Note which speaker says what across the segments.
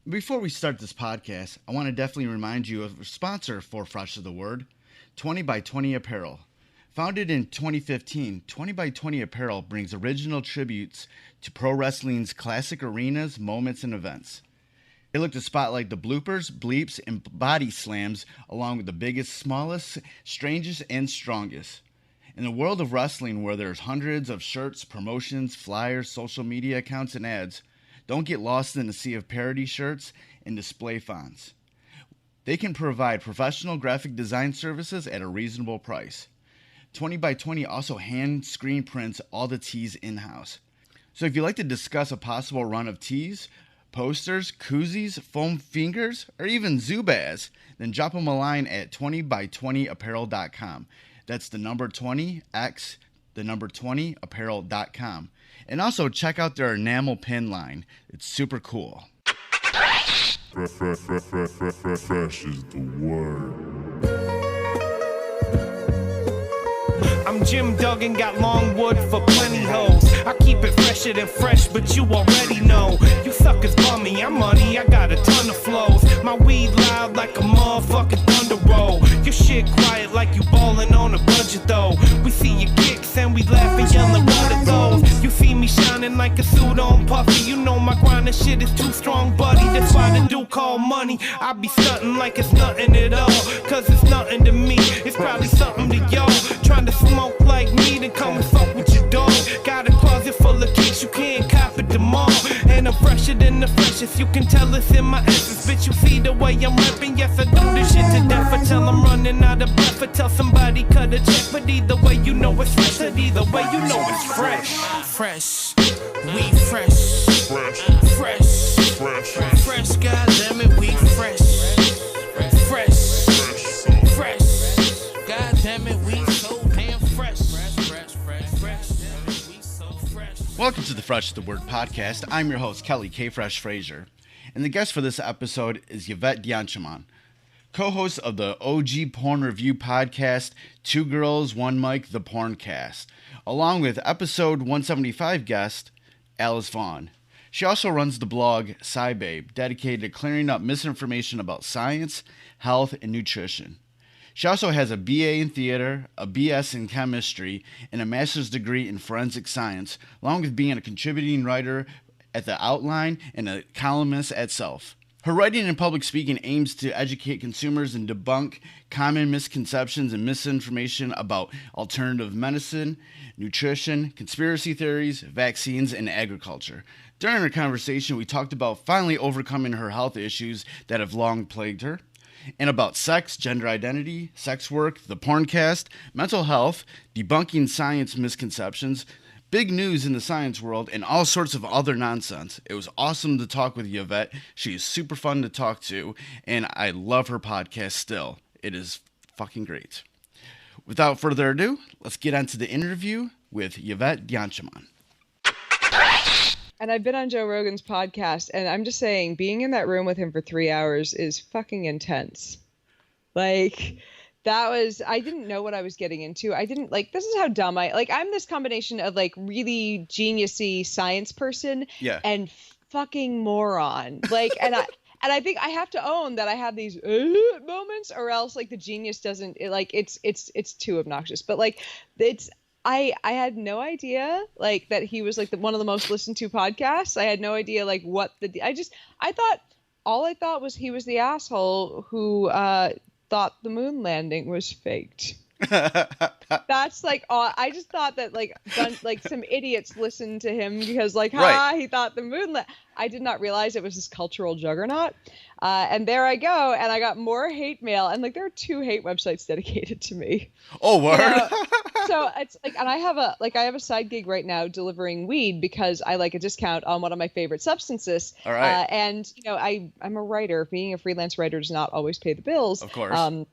Speaker 1: Before we start this podcast, I want to definitely remind you of a sponsor for Fresh of the Word, 20 by 20 Apparel. Founded in 2015, 20 by 20 Apparel brings original tributes to pro wrestling's classic arenas, moments, and events. They look to spotlight the bloopers, bleeps, and body slams along with the biggest, smallest, strangest, and strongest. In the world of wrestling where there's hundreds of shirts, promotions, flyers, social media accounts, and ads, don't get lost in the sea of parody shirts and display fonts. They can provide professional graphic design services at a reasonable price. 20 by 20 also hand screen prints all the tees in-house. So if you'd like to discuss a possible run of tees, posters, koozies, foam fingers, or even Zubaz, then drop them a line at 20by20apparel.com. That's the number 20x, the number 20apparel.com. And also check out their enamel pin line. It's super cool.
Speaker 2: Fresh is the word.
Speaker 3: I'm Jim Duggan, got long wood for plenty hoes. I keep it fresher than fresh, but you already know. You suckers bummy, I'm money, I got a ton of flows. My weed loud like a motherfucking thunder roll. Your shit quiet like you ballin' on a budget though. We see your kicks and we laugh and yellin' what are those. You see me shining like a suit on puffy. You know my grindin' shit is too strong, buddy. That's why the dude call money. I be stuntin' like it's nothing at all. Cause it's nothing to me, it's probably something to y'all. Trying to smoke like me, then come and fuck with your dog. Got a closet full of kicks, you can't cop it tomorrow. And I'm fresher than the freshest, you can tell it's in my essence. Bitch, you see the way I'm rapping, yes I do this shit to death. I tell I'm running out of breath, I tell somebody cut a check. But either way you know it's fresh, and either way you know it's fresh. Fresh, we fresh. Fresh, fresh, fresh, goddammit, we fresh. Fresh, fresh, goddammit, we so damn fresh.
Speaker 1: Welcome to the Fresh the Word podcast. I'm your host, Kelly K. Fresh Frazier. And the guest for this episode is Yvette Dianchaman, co-host of the OG Porn Review podcast, Two Girls, One Mic, the Porncast, along with episode 175 guest, Alice Vaughn. She also runs the blog SciBabe, dedicated to clearing up misinformation about science, health, and nutrition. She also has a BA in theater, a BS in chemistry, and a master's degree in forensic science, along with being a contributing writer at The Outline and a columnist at Self. Her writing and public speaking aims to educate consumers and debunk common misconceptions and misinformation about alternative medicine, nutrition, conspiracy theories, vaccines, and agriculture. During our conversation, we talked about finally overcoming her health issues that have long plagued her, and about sex, gender identity, sex work, the Porncast, mental health, debunking science misconceptions, big news in the science world, and all sorts of other nonsense. It was awesome to talk with Yvette. She is super fun to talk to, and I love her podcast still. It is fucking great. Without further ado, let's get on to the interview with Yvette Dianchaman.
Speaker 4: And I've been on Joe Rogan's podcast, and I'm just saying, being in that room with him for 3 hours is fucking intense. Like, I didn't know what I was getting into. This is how dumb I'm this combination of, really geniusy science person and fucking moron. And I think I have to own that I have these moments, or else, the genius doesn't, it's too obnoxious. But, I had no idea that he was one of the most listened to podcasts. I had no idea I thought was he was the asshole who thought the moon landing was faked. That's I just thought that some idiots listened to him because he thought the moon I did not realize it was this cultural juggernaut. And there I go, and I got more hate mail, and there are 2 hate websites dedicated to me.
Speaker 1: Oh, word.
Speaker 4: So it's and I have a side gig right now delivering weed because I like a discount on one of my favorite substances.
Speaker 1: All right.
Speaker 4: And I'm a writer. Being a freelance writer does not always pay the bills.
Speaker 1: Of course.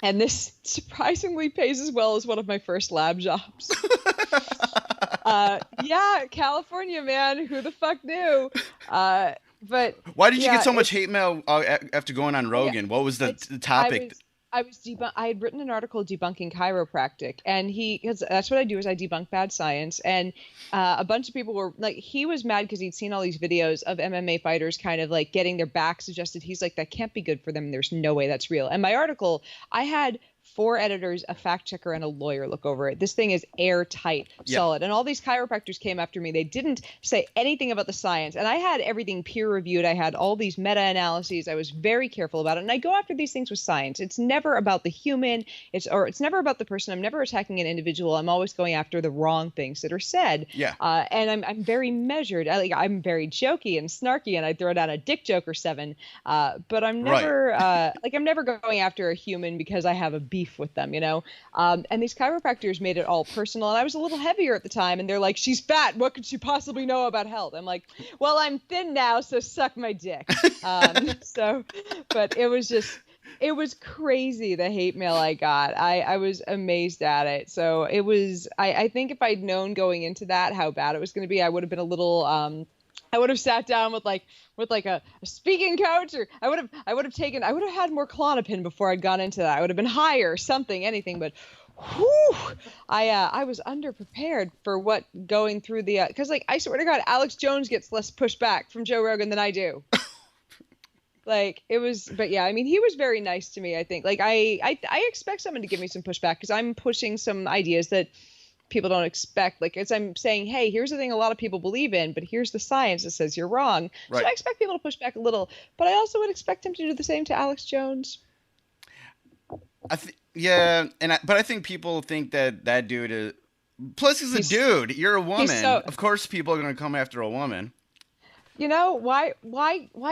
Speaker 4: And this surprisingly pays as well as one of my first lab jobs. Yeah, California, man. Who the fuck knew? But
Speaker 1: why did you get so much hate mail after going on Rogan? What was the topic?
Speaker 4: I had written an article debunking chiropractic, and because that's what I do is I debunk bad science, and a bunch of people were like, he was mad because he'd seen all these videos of MMA fighters kind of like getting their backs adjusted. He's like, that can't be good for them. There's no way that's real. And my article, I had 4 editors, a fact checker, and a lawyer look over it. This thing is airtight, solid. And all these chiropractors came after me. They didn't say anything about the science. And I had everything peer reviewed. I had all these meta-analyses. I was very careful about it. And I go after these things with science. It's never about the human. It's never about the person. I'm never attacking an individual. I'm always going after the wrong things that are said.
Speaker 1: Yeah.
Speaker 4: And I'm very measured. I'm very jokey and snarky, and I throw down a dick joke or 7. But I'm never I'm never going after a human because I have a beef with them, and these chiropractors made it all personal, and I was a little heavier at the time, and they're like, she's fat, what could she possibly know about health? I'm like, well, I'm thin now, so suck my dick. But it was crazy, the hate mail I got. I was amazed at it. So it was, I think if I'd known going into that how bad it was going to be, I would have been a little I would have sat down with a speaking coach, or I would have had more Klonopin before I'd gone into that. I would have been higher, something, anything, but whew, I was underprepared for what going through the, cause like, I swear to God, Alex Jones gets less pushback from Joe Rogan than I do. Like it was, but yeah, I mean, he was very nice to me. I think like, I expect someone to give me some pushback, cause I'm pushing some ideas that people don't expect. Like as I'm saying, hey, here's the thing a lot of people believe in, but here's the science that says you're wrong. Right. So I expect people to push back a little, but I also would expect him to do the same to Alex Jones.
Speaker 1: But I think people think that dude is. Plus, he's a dude. You're a woman. Of course, people are going to come after a woman.
Speaker 4: Why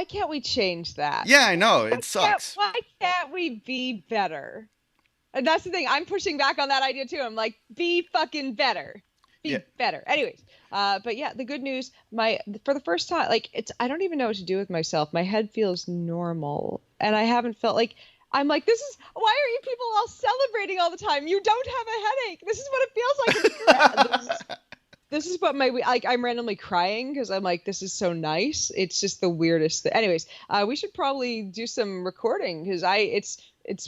Speaker 4: can't we change that?
Speaker 1: Yeah, I know it sucks.
Speaker 4: Why can't we be better? And that's the thing. I'm pushing back on that idea too. I'm like, be fucking better. Be better. Anyways, but yeah, the good news, for the first time, like I don't even know what to do with myself. My head feels normal, and I haven't felt like. I'm like, why are you people all celebrating all the time? You don't have a headache. This is what it feels like. This is what I'm randomly crying because I'm like, this is so nice. It's just the weirdest thing. Anyways, we should probably do some recording because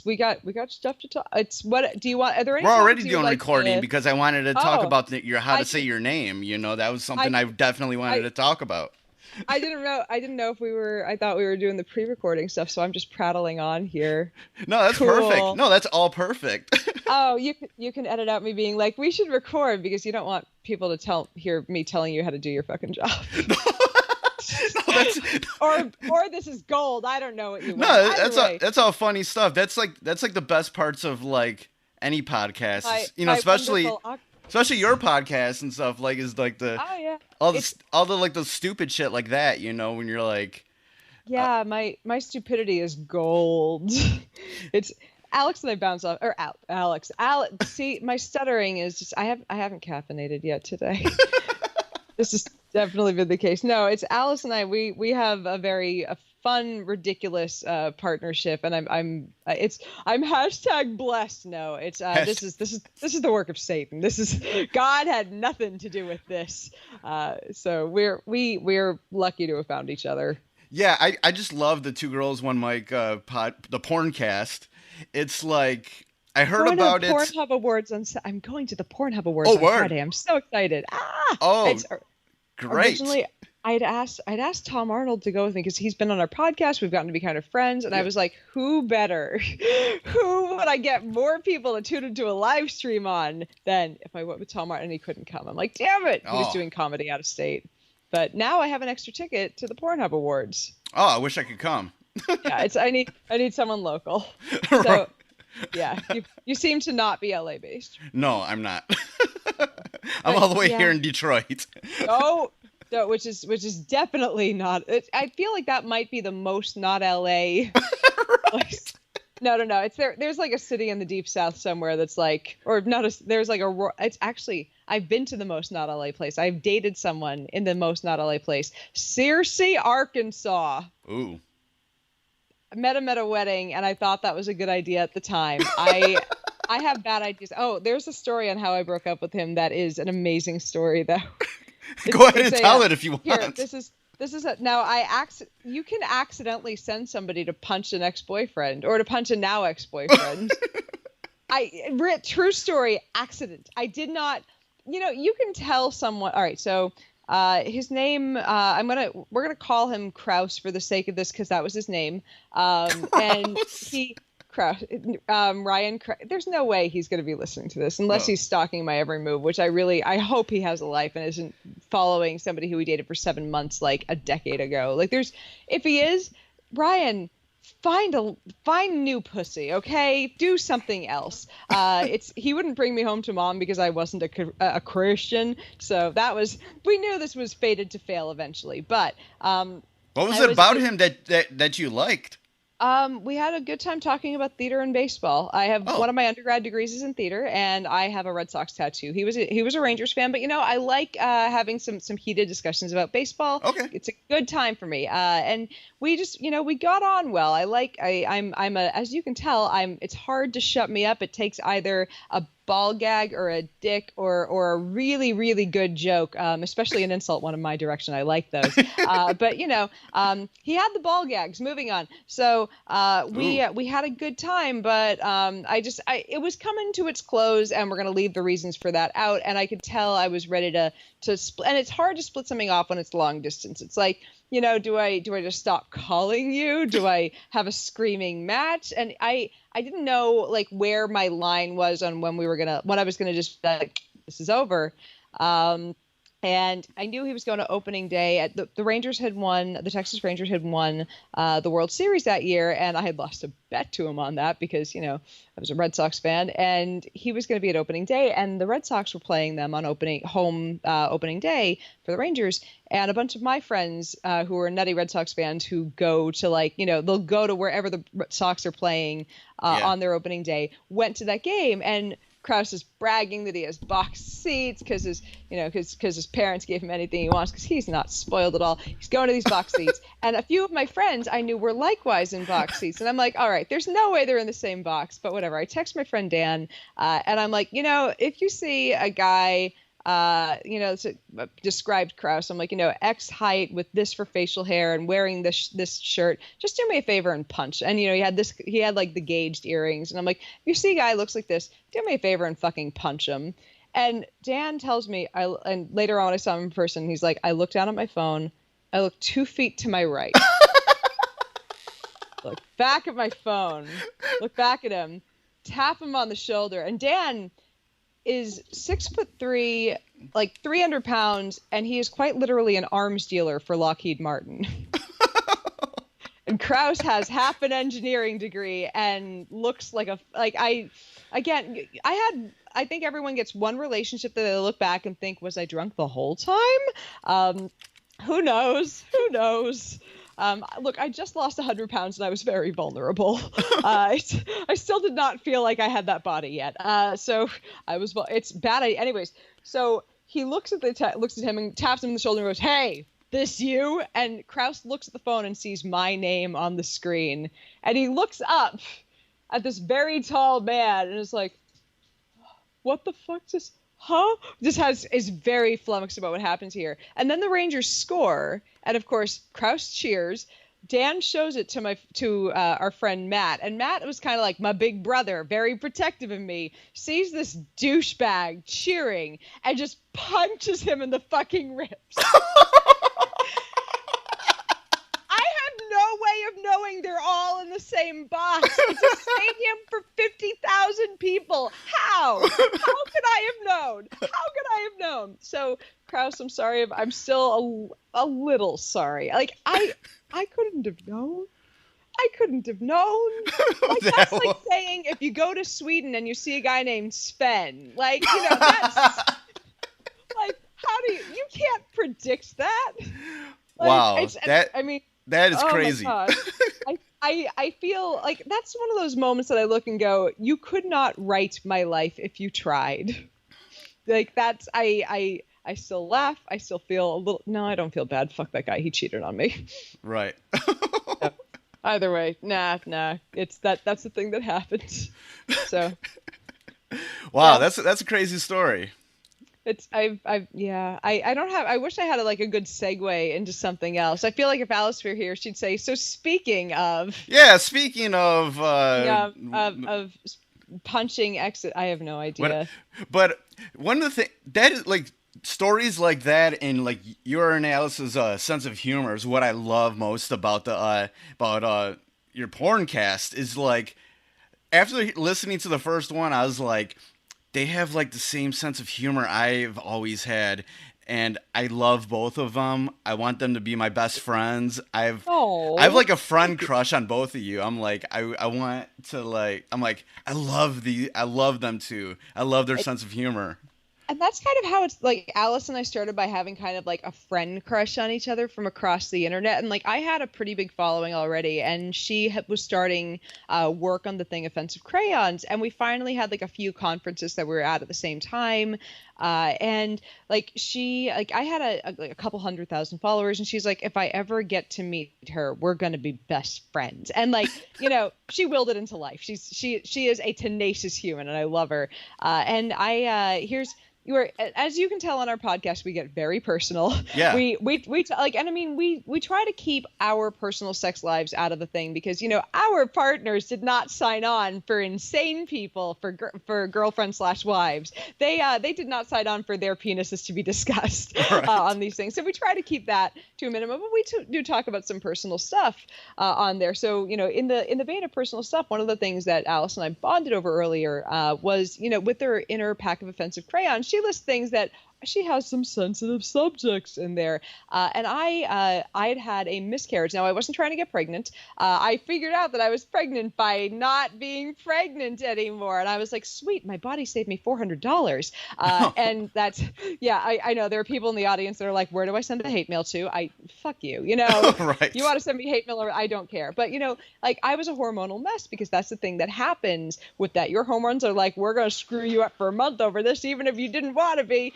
Speaker 4: we got stuff to talk. What do you want? Are there any?
Speaker 1: We're already doing recording because I wanted to talk about how to say your name. That was something I definitely wanted to talk about.
Speaker 4: I didn't know if we were. I thought we were doing the pre-recording stuff, so I'm just prattling on here.
Speaker 1: No, that's perfect. No, that's all perfect.
Speaker 4: Oh, you can edit out me being like, we should record because you don't want people to hear me telling you how to do your fucking job. or this is gold. I don't know what you want.
Speaker 1: No, that's all funny stuff. That's like the best parts of like any podcast. Especially your podcast and stuff, like is like the all the like the stupid shit like that, when you're like,
Speaker 4: yeah, my stupidity is gold. It's Alex and I bounce off, or Alex. See, my stuttering is just I haven't caffeinated yet today. This has definitely been the case. No, it's Alice and I. We have a very fun, ridiculous partnership, and I'm #blessed. No, it's this is the work of Satan. God had nothing to do with this. So we're lucky to have found each other.
Speaker 1: Yeah, I just love the Two Girls One Mic the Porncast. It's like I heard about it.
Speaker 4: Pornhub Awards I'm going to the Pornhub Awards on Friday. I'm so excited.
Speaker 1: Great.
Speaker 4: Originally, I'd asked Tom Arnold to go with me because he's been on our podcast. We've gotten to be kind of friends, and I was like, who better? Who would I get more people to tune into a live stream on than if I went with Tom Arnold and he couldn't come? I'm like, damn it, he was doing comedy out of state. But now I have an extra ticket to the Pornhub Awards.
Speaker 1: Oh, I wish I could come.
Speaker 4: Yeah, I need someone local. So yeah, you seem to not be LA based.
Speaker 1: No, I'm not. I'm all the way here in Detroit.
Speaker 4: Oh, no, which is definitely not. I feel like that might be the most not LA. Right. No. It's there's like a city in the deep south somewhere that's like, or not. There's like it's actually. I've been to the most not LA place. I've dated someone in the most not LA place, Searcy, Arkansas.
Speaker 1: Ooh.
Speaker 4: I met him at a wedding, and I thought that was a good idea at the time. I have bad ideas. Oh, there's a story on how I broke up with him that is an amazing story, though.
Speaker 1: Go ahead and tell it if you want.
Speaker 4: Here, You can accidentally send somebody to punch an ex-boyfriend or to punch a now ex-boyfriend. True story, accident. I did not, you can tell someone. All right, so his name, we're gonna call him Kraus for the sake of this because that was his name. And he. Kraus, Ryan, there's no way he's going to be listening to this unless he's stalking my every move, which I hope he has a life and isn't following somebody who he dated for 7 months like a decade ago. Like if he is, Ryan, find new pussy, okay? Do something else. He wouldn't bring me home to mom because I wasn't a Christian, so we knew this was fated to fail eventually. But
Speaker 1: what was it about him that you liked?
Speaker 4: We had a good time talking about theater and baseball. I have one of my undergrad degrees is in theater, and I have a Red Sox tattoo. He was a Rangers fan, but I like having some heated discussions about baseball.
Speaker 1: Okay,
Speaker 4: it's a good time for me. And we just we got on well. As you can tell, it's hard to shut me up. It takes either a ball gag or a dick or a really, really good joke, especially an insult one in my direction. I like those. But he had the ball gags. Moving on. So we had a good time, but it was coming to its close, and we're going to leave the reasons for that out. And I could tell I was ready to split. And it's hard to split something off when it's long distance. It's like, do I just stop calling you? Do I have a screaming match? And I didn't know like where my line was on when I was gonna just like, this is over. And I knew he was going to opening day. The Rangers had won. The Texas Rangers had won the World Series that year, and I had lost a bet to him on that because I was a Red Sox fan, and he was going to be at opening day, and the Red Sox were playing them on opening day for the Rangers. And a bunch of my friends who are nutty Red Sox fans who go to they'll go to wherever the Sox are playing on their opening day went to that game. And Kraus is bragging that he has box seats because his parents gave him anything he wants because he's not spoiled at all. He's going to these box seats. And a few of my friends I knew were likewise in box seats. And I'm like, all right, there's no way they're in the same box, but whatever. I text my friend Dan and I'm like, if you see a guy, described Kraus, I'm like, X height with this for facial hair and wearing this shirt, just do me a favor and punch. And he had like the gauged earrings, and I'm like, if you see a guy looks like this, do me a favor and fucking punch him. And Dan tells me, and later on I saw him in person, he's like, I looked down at my phone, I looked 2 feet to my right, look back at my phone, look back at him, tap him on the shoulder, and Dan is 6'3", like 300 pounds, and he is quite literally an arms dealer for Lockheed Martin. And Kraus has half an engineering degree and looks like I think everyone gets one relationship that they look back and think, was I drunk the whole time? Who knows? Look, I just lost 100 pounds and I was very vulnerable. I still did not feel like I had that body yet. So it's bad. Anyways, so he looks at him and taps him in the shoulder and goes, "Hey, this you?" And Kraus looks at the phone and sees my name on the screen. And he looks up at this very tall man and is like, "What the fuck is huh?" Is very flummoxed about what happens here. And then the Rangers score, and of course Kraus cheers. Dan shows it to our friend Matt, and Matt was kind of like my big brother, very protective of me, sees this douchebag cheering and just punches him in the fucking ribs. Of knowing they're all in the same box. It's a stadium for 50,000 people. How could I have known? So Kraus, I'm sorry. I'm still a little sorry. Like I couldn't have known. Like that's like saying if you go to Sweden and you see a guy named Sven. Like, that's like, how do you can't predict that. Like,
Speaker 1: wow. That is crazy.
Speaker 4: My God. I feel like that's one of those moments that I look and go, you could not write my life if you tried. Like that's, I still laugh. I still feel a little, no, I don't feel bad. Fuck that guy. He cheated on me.
Speaker 1: Right.
Speaker 4: So, either way, nah. It's that's the thing that happened. So.
Speaker 1: Wow.
Speaker 4: Yeah.
Speaker 1: That's a crazy story.
Speaker 4: I don't have, I wish I had a good segue into something else. I feel like if Alice were here, she'd say, so speaking of,
Speaker 1: Yeah, speaking of
Speaker 4: punching exit, I have no idea.
Speaker 1: but one of the things that is like stories like that and like your and Alice's sense of humor is what I love most about the your Porncast is like after listening to the first one, I was like, they have like the same sense of humor I've always had, and I love both of them. I want them to be my best friends.
Speaker 4: Oh,
Speaker 1: I have like a friend crush on both of you. I'm like, I want to like, I'm like, I love them too. I love their sense of humor.
Speaker 4: and that's kind of how it's like Alice and I started by having kind of like a friend crush on each other from across the internet. And like I had a pretty big following already, and she was starting work on the thing Offensive Crayons. And we finally had like a few conferences that we were at the same time. And like I had a couple 100,000 followers, and she's like, if I ever get to meet her, we're going to be best friends. And like, she willed it into life. She is a tenacious human, and I love her. And as you can tell on our podcast, we get very personal.
Speaker 1: Yeah.
Speaker 4: We try to keep our personal sex lives out of the thing because, our partners did not sign on for insane people, for girlfriends/wives. They did not sign on for their penises to be discussed on these things. So we try to keep that to a minimum, but we do talk about some personal stuff on there. So, in the vein of personal stuff, one of the things that Alice and I bonded over earlier was, with her inner pack of offensive crayons, she lists things that she has some sensitive subjects in there. And I'd had a miscarriage. Now, I wasn't trying to get pregnant. I figured out that I was pregnant by not being pregnant anymore. And I was like, sweet, my body saved me $400. And that's, I know there are people in the audience that are like, where do I send the hate mail to? Fuck you,
Speaker 1: Right.
Speaker 4: You want to send me hate mail, or I don't care. But, like I was a hormonal mess because that's the thing that happens with that. Your hormones are like, we're going to screw you up for a month over this, even if you didn't want to be.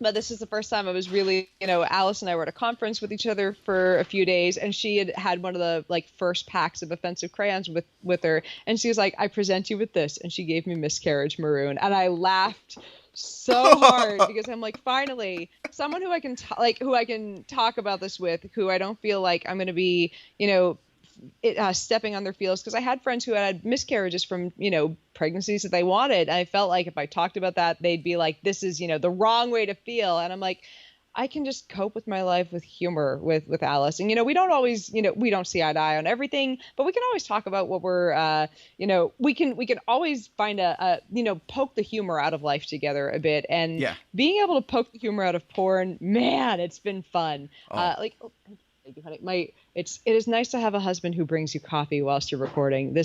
Speaker 4: But this is the first time I was really, Alice and I were at a conference with each other for a few days, and she had one of the like first packs of offensive crayons with her, and she was like, I present you with this, and she gave me Miscarriage Maroon, and I laughed so hard because I'm like, finally someone who I can talk about this with, who I don't feel like I'm going to be, stepping on their feels, because I had friends who had miscarriages from pregnancies that they wanted, and I felt like if I talked about that, they'd be like, this is the wrong way to feel. And I'm like, I can just cope with my life with humor with Alice. And we don't always we don't see eye to eye on everything, but we can always talk about what we're we can always find a poke the humor out of life together a bit. And being able to poke the humor out of porn, man, it's been fun. Thank you, honey. It is nice to have a husband who brings you coffee whilst you're recording.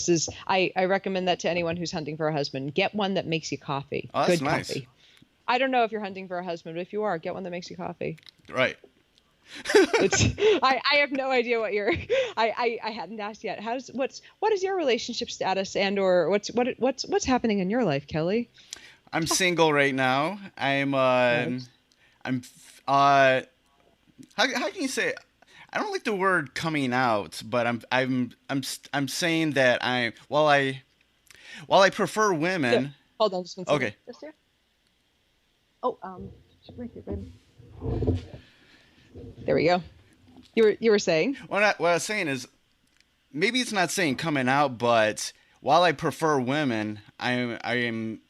Speaker 4: I recommend that to anyone who's hunting for a husband. Get one that makes you coffee.
Speaker 1: Oh, that's
Speaker 4: Good
Speaker 1: nice.
Speaker 4: Coffee. I don't know if you're hunting for a husband, but if you are, get one that makes you coffee.
Speaker 1: Right.
Speaker 4: I have no idea what I hadn't asked yet. What is your relationship status, and or what's happening in your life, Kelly?
Speaker 1: I'm single right now. How can you say? I don't like the word coming out, but I'm saying that while I prefer women.
Speaker 4: Yeah. Hold on, just one second.
Speaker 1: Okay.
Speaker 4: Just here. Oh, right here, baby. There we go. You were saying?
Speaker 1: What I was saying is, maybe it's not saying coming out, but while I prefer women, I am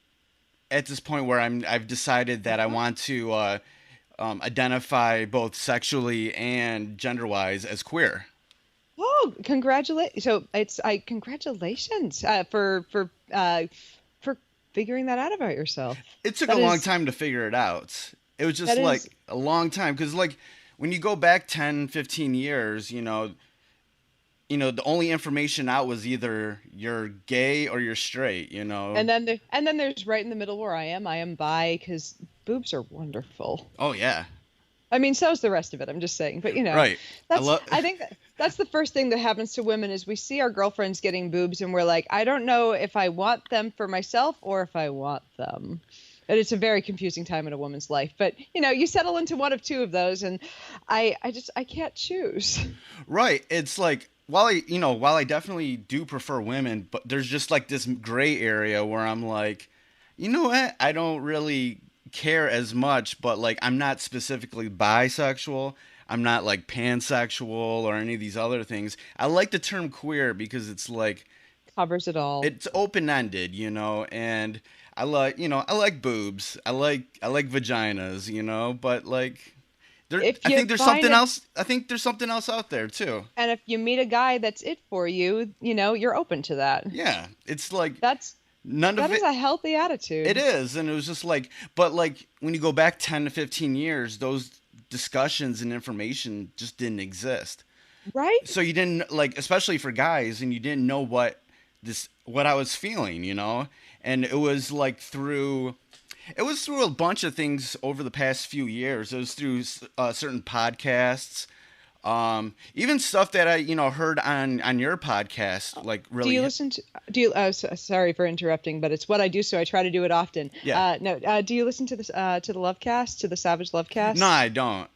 Speaker 1: at this point where I've decided that I want to identify both sexually and gender-wise as queer.
Speaker 4: Oh, congratulations! So congratulations for figuring that out about yourself.
Speaker 1: It took a long time to figure it out. It was just like a long time, because like when you go back 10, 15 years, the only information out was either you're gay or you're straight,
Speaker 4: And then there's right in the middle where I am bi, because boobs are wonderful.
Speaker 1: Oh yeah.
Speaker 4: I mean, so's the rest of it. I'm just saying, but
Speaker 1: right.
Speaker 4: I think that's the first thing that happens to women is we see our girlfriends getting boobs, and we're like, I don't know if I want them for myself or if I want them. And it's a very confusing time in a woman's life. But you settle into one of two of those, and I can't choose.
Speaker 1: Right. It's like while I definitely do prefer women, but there's just like this gray area where I'm like, you know what? I don't really care as much, but like I'm not specifically bisexual. I'm not like pansexual or any of these other things. I like the term queer because it's like
Speaker 4: Covers it all.
Speaker 1: it's open-ended, and I like boobs. I like vaginas, but like
Speaker 4: If
Speaker 1: I
Speaker 4: you
Speaker 1: think there's
Speaker 4: find
Speaker 1: something
Speaker 4: it,
Speaker 1: else. I think there's something else out there too.
Speaker 4: and if you meet a guy that's it for you, you're open to that.
Speaker 1: Yeah, it's like
Speaker 4: That's
Speaker 1: none of
Speaker 4: that is
Speaker 1: it.
Speaker 4: a healthy attitude.
Speaker 1: It is, and it was just like, but like when you go back 10 to 15 years, those discussions and information just didn't exist.
Speaker 4: Right?
Speaker 1: So you didn't like, especially for guys, and you didn't know what I was feeling, and it was like through a bunch of things over the past few years. It was through certain podcasts, even stuff that I heard on your podcast. Like really,
Speaker 4: Do you listen to? Do you? Sorry for interrupting, but it's what I do, so I try to do it often.
Speaker 1: Yeah.
Speaker 4: No. Do you listen to this? To the Lovecast, to the Savage Lovecast?
Speaker 1: No, I don't.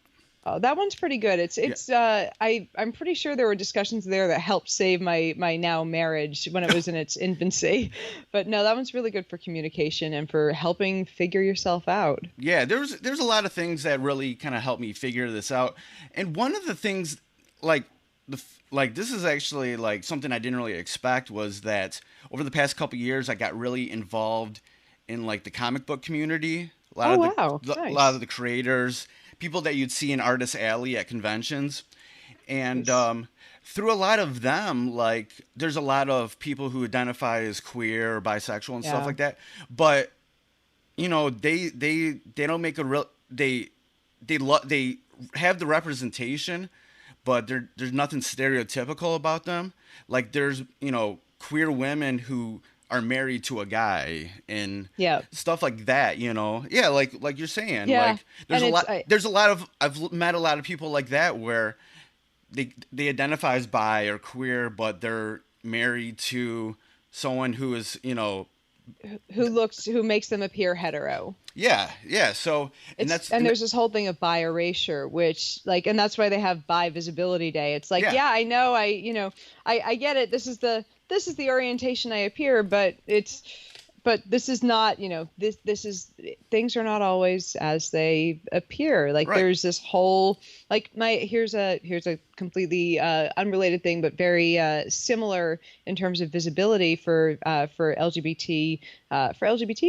Speaker 4: Oh, that one's pretty good. I'm pretty sure there were discussions there that helped save my now marriage when it was in its infancy. But no, that one's really good for communication and for helping figure yourself out.
Speaker 1: Yeah, there's a lot of things that really kind of helped me figure this out. And one of the things, like this is actually like something I didn't really expect, was that over the past couple years I got really involved in like the comic book community. A lot of the creators, people that you'd see in Artist Alley at conventions, and through a lot of them, like there's a lot of people who identify as queer or bisexual and stuff like that, but they don't make a real they have the representation, but there's nothing stereotypical about them. Like there's queer women who are married to a guy and stuff like that, Yeah, like you're saying.
Speaker 4: Yeah.
Speaker 1: Like I've met a lot of people like that where they identify as bi or queer, but they're married to someone who is,
Speaker 4: who makes them appear hetero.
Speaker 1: Yeah. So
Speaker 4: there's this whole thing of bi erasure, which and that's why they have Bi Visibility Day. It's like, I know, I get it. This is the orientation I appear, but this is not, this is, things are not always as they appear. Like there's this whole, here's a completely unrelated thing, but very similar in terms of visibility for LGBT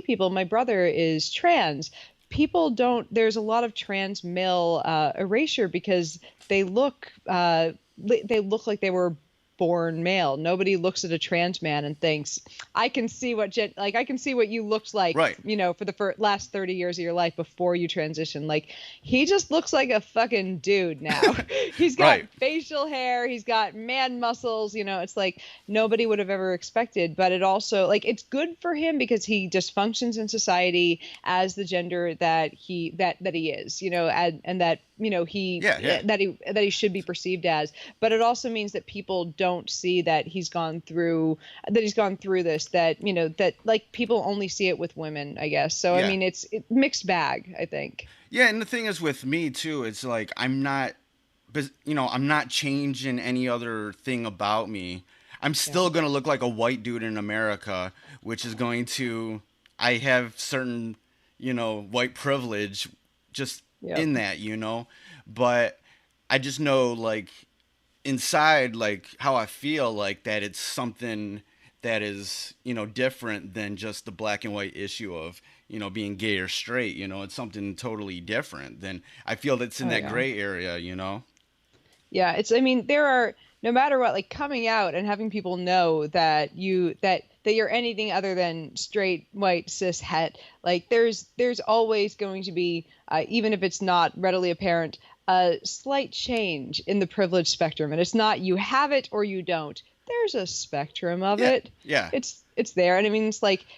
Speaker 4: people. My brother is trans. There's a lot of trans male erasure because they look like they were born male. Nobody looks at a trans man and thinks, I can see what you looked like, for the last 30 years of your life before you transition. Like, he just looks like a fucking dude now. He's got facial hair, he's got man muscles, it's like nobody would have ever expected. But it also, it's good for him because he just functions in society as the gender that he is, and that that he should be perceived as. But it also means that people don't see that he's gone through this, that people only see it with women, I guess. So I mean, it's mixed bag, I think.
Speaker 1: Yeah, and the thing is with me too, it's like I'm not changing any other thing about me. I'm still going to look like a white dude in America, which is going to, I have certain, white privilege just in that, but I just know, like, inside, like, how I feel, like, that it's something that is, different than just the black and white issue of, being gay or straight. It's something totally different. Then I feel that's in that gray area,
Speaker 4: Yeah, there are, no matter what, like, coming out and having people know that you're anything other than straight, white, cis, het, like, there's always going to be, even if it's not readily apparent, a slight change in the privilege spectrum. And it's not you have it or you don't. There's a spectrum of it.
Speaker 1: Yeah.
Speaker 4: It's there. And I mean,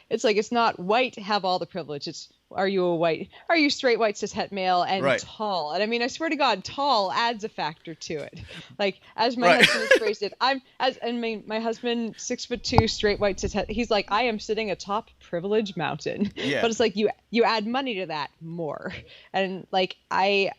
Speaker 4: it's not white have all the privilege. It's, are you straight, white, cis, het male and tall? And I mean, I swear to God, tall adds a factor to it. Like, as my husband has phrased it, my husband, 6'2", straight, white, cis, het, he's like, I am sitting atop privilege mountain.
Speaker 1: Yeah.
Speaker 4: But it's like you add money to that more. And like, I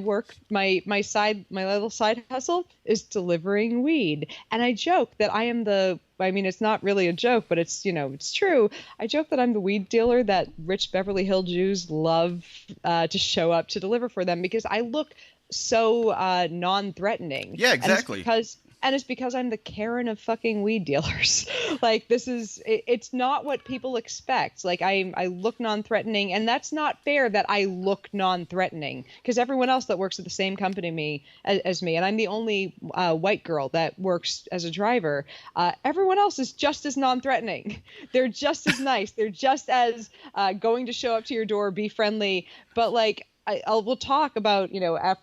Speaker 4: work, my little side hustle is delivering weed. And I joke that I am the I mean, it's not really a joke, but it's, it's true. I joke that I'm the weed dealer that rich Beverly Hills Jews love to show up to deliver for them because I look so non-threatening.
Speaker 1: Yeah, exactly.
Speaker 4: And it's because I'm the Karen of fucking weed dealers. Like, it's not what people expect. Like, I look non-threatening, and that's not fair that I look non-threatening, because everyone else that works at the same company as me, and I'm the only white girl that works as a driver, everyone else is just as non-threatening. They're just as nice. They're just as going to show up to your door, be friendly, but like, we'll talk about,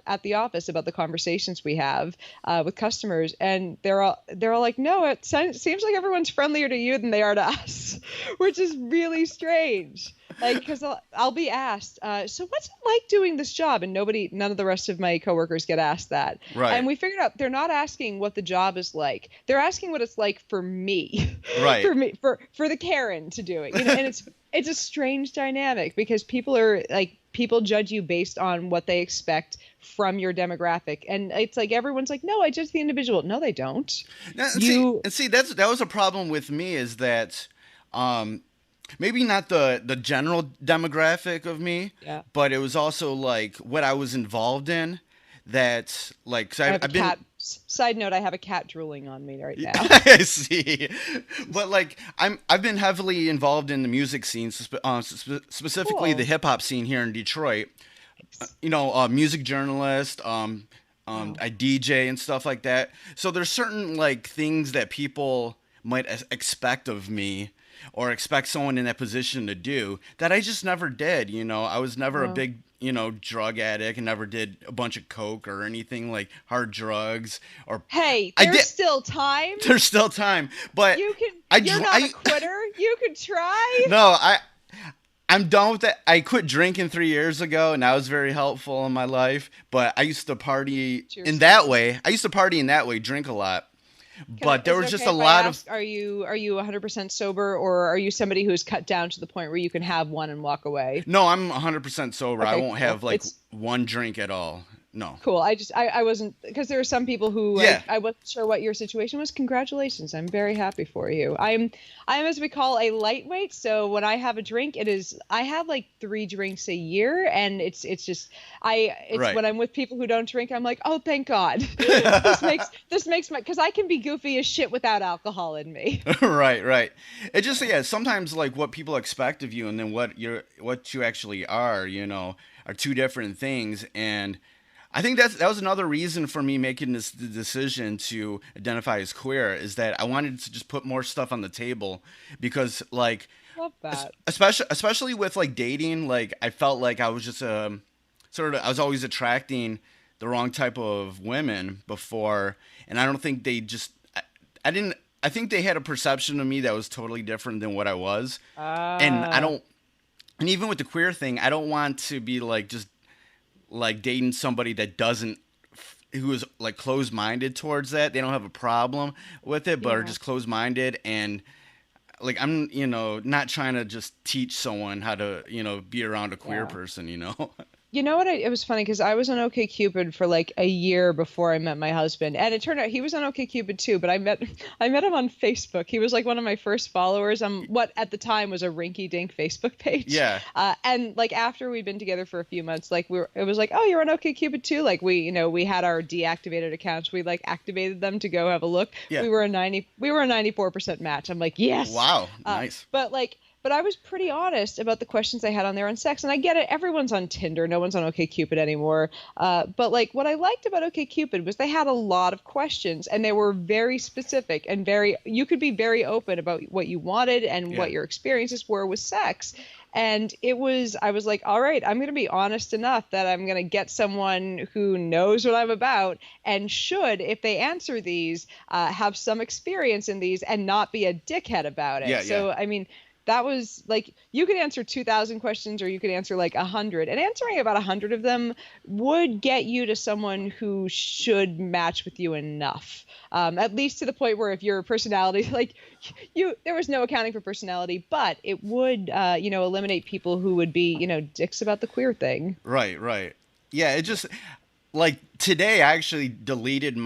Speaker 4: at the office about the conversations we have with customers, and they're all like, no, it seems like everyone's friendlier to you than they are to us, which is really strange. Like, because I'll be asked, so what's it like doing this job? And none of the rest of my coworkers get asked that.
Speaker 1: Right.
Speaker 4: And we figured out they're not asking what the job is like. They're asking what it's like for me.
Speaker 1: Right.
Speaker 4: For me, for the Karen to do it. And it's a strange dynamic because people judge you based on what they expect from your demographic. And it's like, everyone's like, no, I judge the individual. No, they don't.
Speaker 1: See, that was a problem with me, is that, maybe not the general demographic of me,
Speaker 4: yeah,
Speaker 1: but it was also like what I was involved in. That, like, 'cause I've been.
Speaker 4: Side note: I have a cat drooling on me right now.
Speaker 1: I see, but like I've been heavily involved in the music scene, specifically
Speaker 4: Cool.
Speaker 1: the hip hop scene here in Detroit. Music journalist. I DJ and stuff like that. So there's certain like things that people might expect of me, or expect someone in that position to do, that I just never did. I was never a big, drug addict, and never did a bunch of coke or anything like hard drugs. Or
Speaker 4: Hey, there's still time.
Speaker 1: There's still time, but
Speaker 4: You're not a quitter. You could try.
Speaker 1: No, I'm done with that. I quit drinking 3 years ago, and that was very helpful in my life. But I used to party in that way. Drink a lot. But there was just a lot of.
Speaker 4: Are you 100% sober, or are you somebody who's cut down to the point where you can have one and walk away?
Speaker 1: No, I'm 100% sober.
Speaker 4: Okay,
Speaker 1: I won't have like
Speaker 4: It's
Speaker 1: one drink at all. No.
Speaker 4: cool. I wasn't, because there are some people who I wasn't sure what your situation was. Congratulations. I'm very happy for you. I'm as we call a lightweight. So when I have a drink, I have like 3 drinks a year, and it's
Speaker 1: Right.
Speaker 4: when I'm with people who don't drink, I'm like, oh, thank God. this makes because I can be goofy as shit without alcohol in me.
Speaker 1: Right. It just, sometimes like what people expect of you and then what you actually are two different things. And I think that was another reason for me making the decision to identify as queer, is that I wanted to just put more stuff on the table, because like,
Speaker 4: Love that.
Speaker 1: especially with like dating, like I felt like I was just I was always attracting the wrong type of women before, and I don't think they just I think they had a perception of me that was totally different than what I was. And even with the queer thing, I don't want to be like just like dating somebody that who is like closed-minded towards that. They don't have a problem with it, but are just closed-minded. And like, I'm, not trying to just teach someone how to, be around a queer person,
Speaker 4: You know what? It was funny because I was on OkCupid for like a year before I met my husband, and it turned out he was on OkCupid too. But I met him on Facebook. He was like one of my first followers on what at the time was a rinky-dink Facebook page.
Speaker 1: Yeah.
Speaker 4: And like after we'd been together for a few months, like it was like, oh, you're on OkCupid too. Like we had our deactivated accounts. We like activated them to go have a look.
Speaker 1: Yeah.
Speaker 4: We were a 94% match. I'm like, yes.
Speaker 1: Wow. Nice.
Speaker 4: But I was pretty honest about the questions I had on there on sex. And I get it. Everyone's on Tinder. No one's on OkCupid anymore. But like what I liked about OkCupid was they had a lot of questions, and they were very specific and you could be very open about what you wanted and what your experiences were with sex. And I was like, all right, I'm going to be honest enough that I'm going to get someone who knows what I'm about, and should, if they answer these, have some experience in these and not be a dickhead about it.
Speaker 1: Yeah,
Speaker 4: so, I mean, that was like, you could answer 2,000 questions, or you could answer like 100, and answering about 100 of them would get you to someone who should match with you enough. At least to the point where if your personality, like there was no accounting for personality, but it would, eliminate people who would be, dicks about the queer thing.
Speaker 1: Right. Yeah. It just like today I actually deleted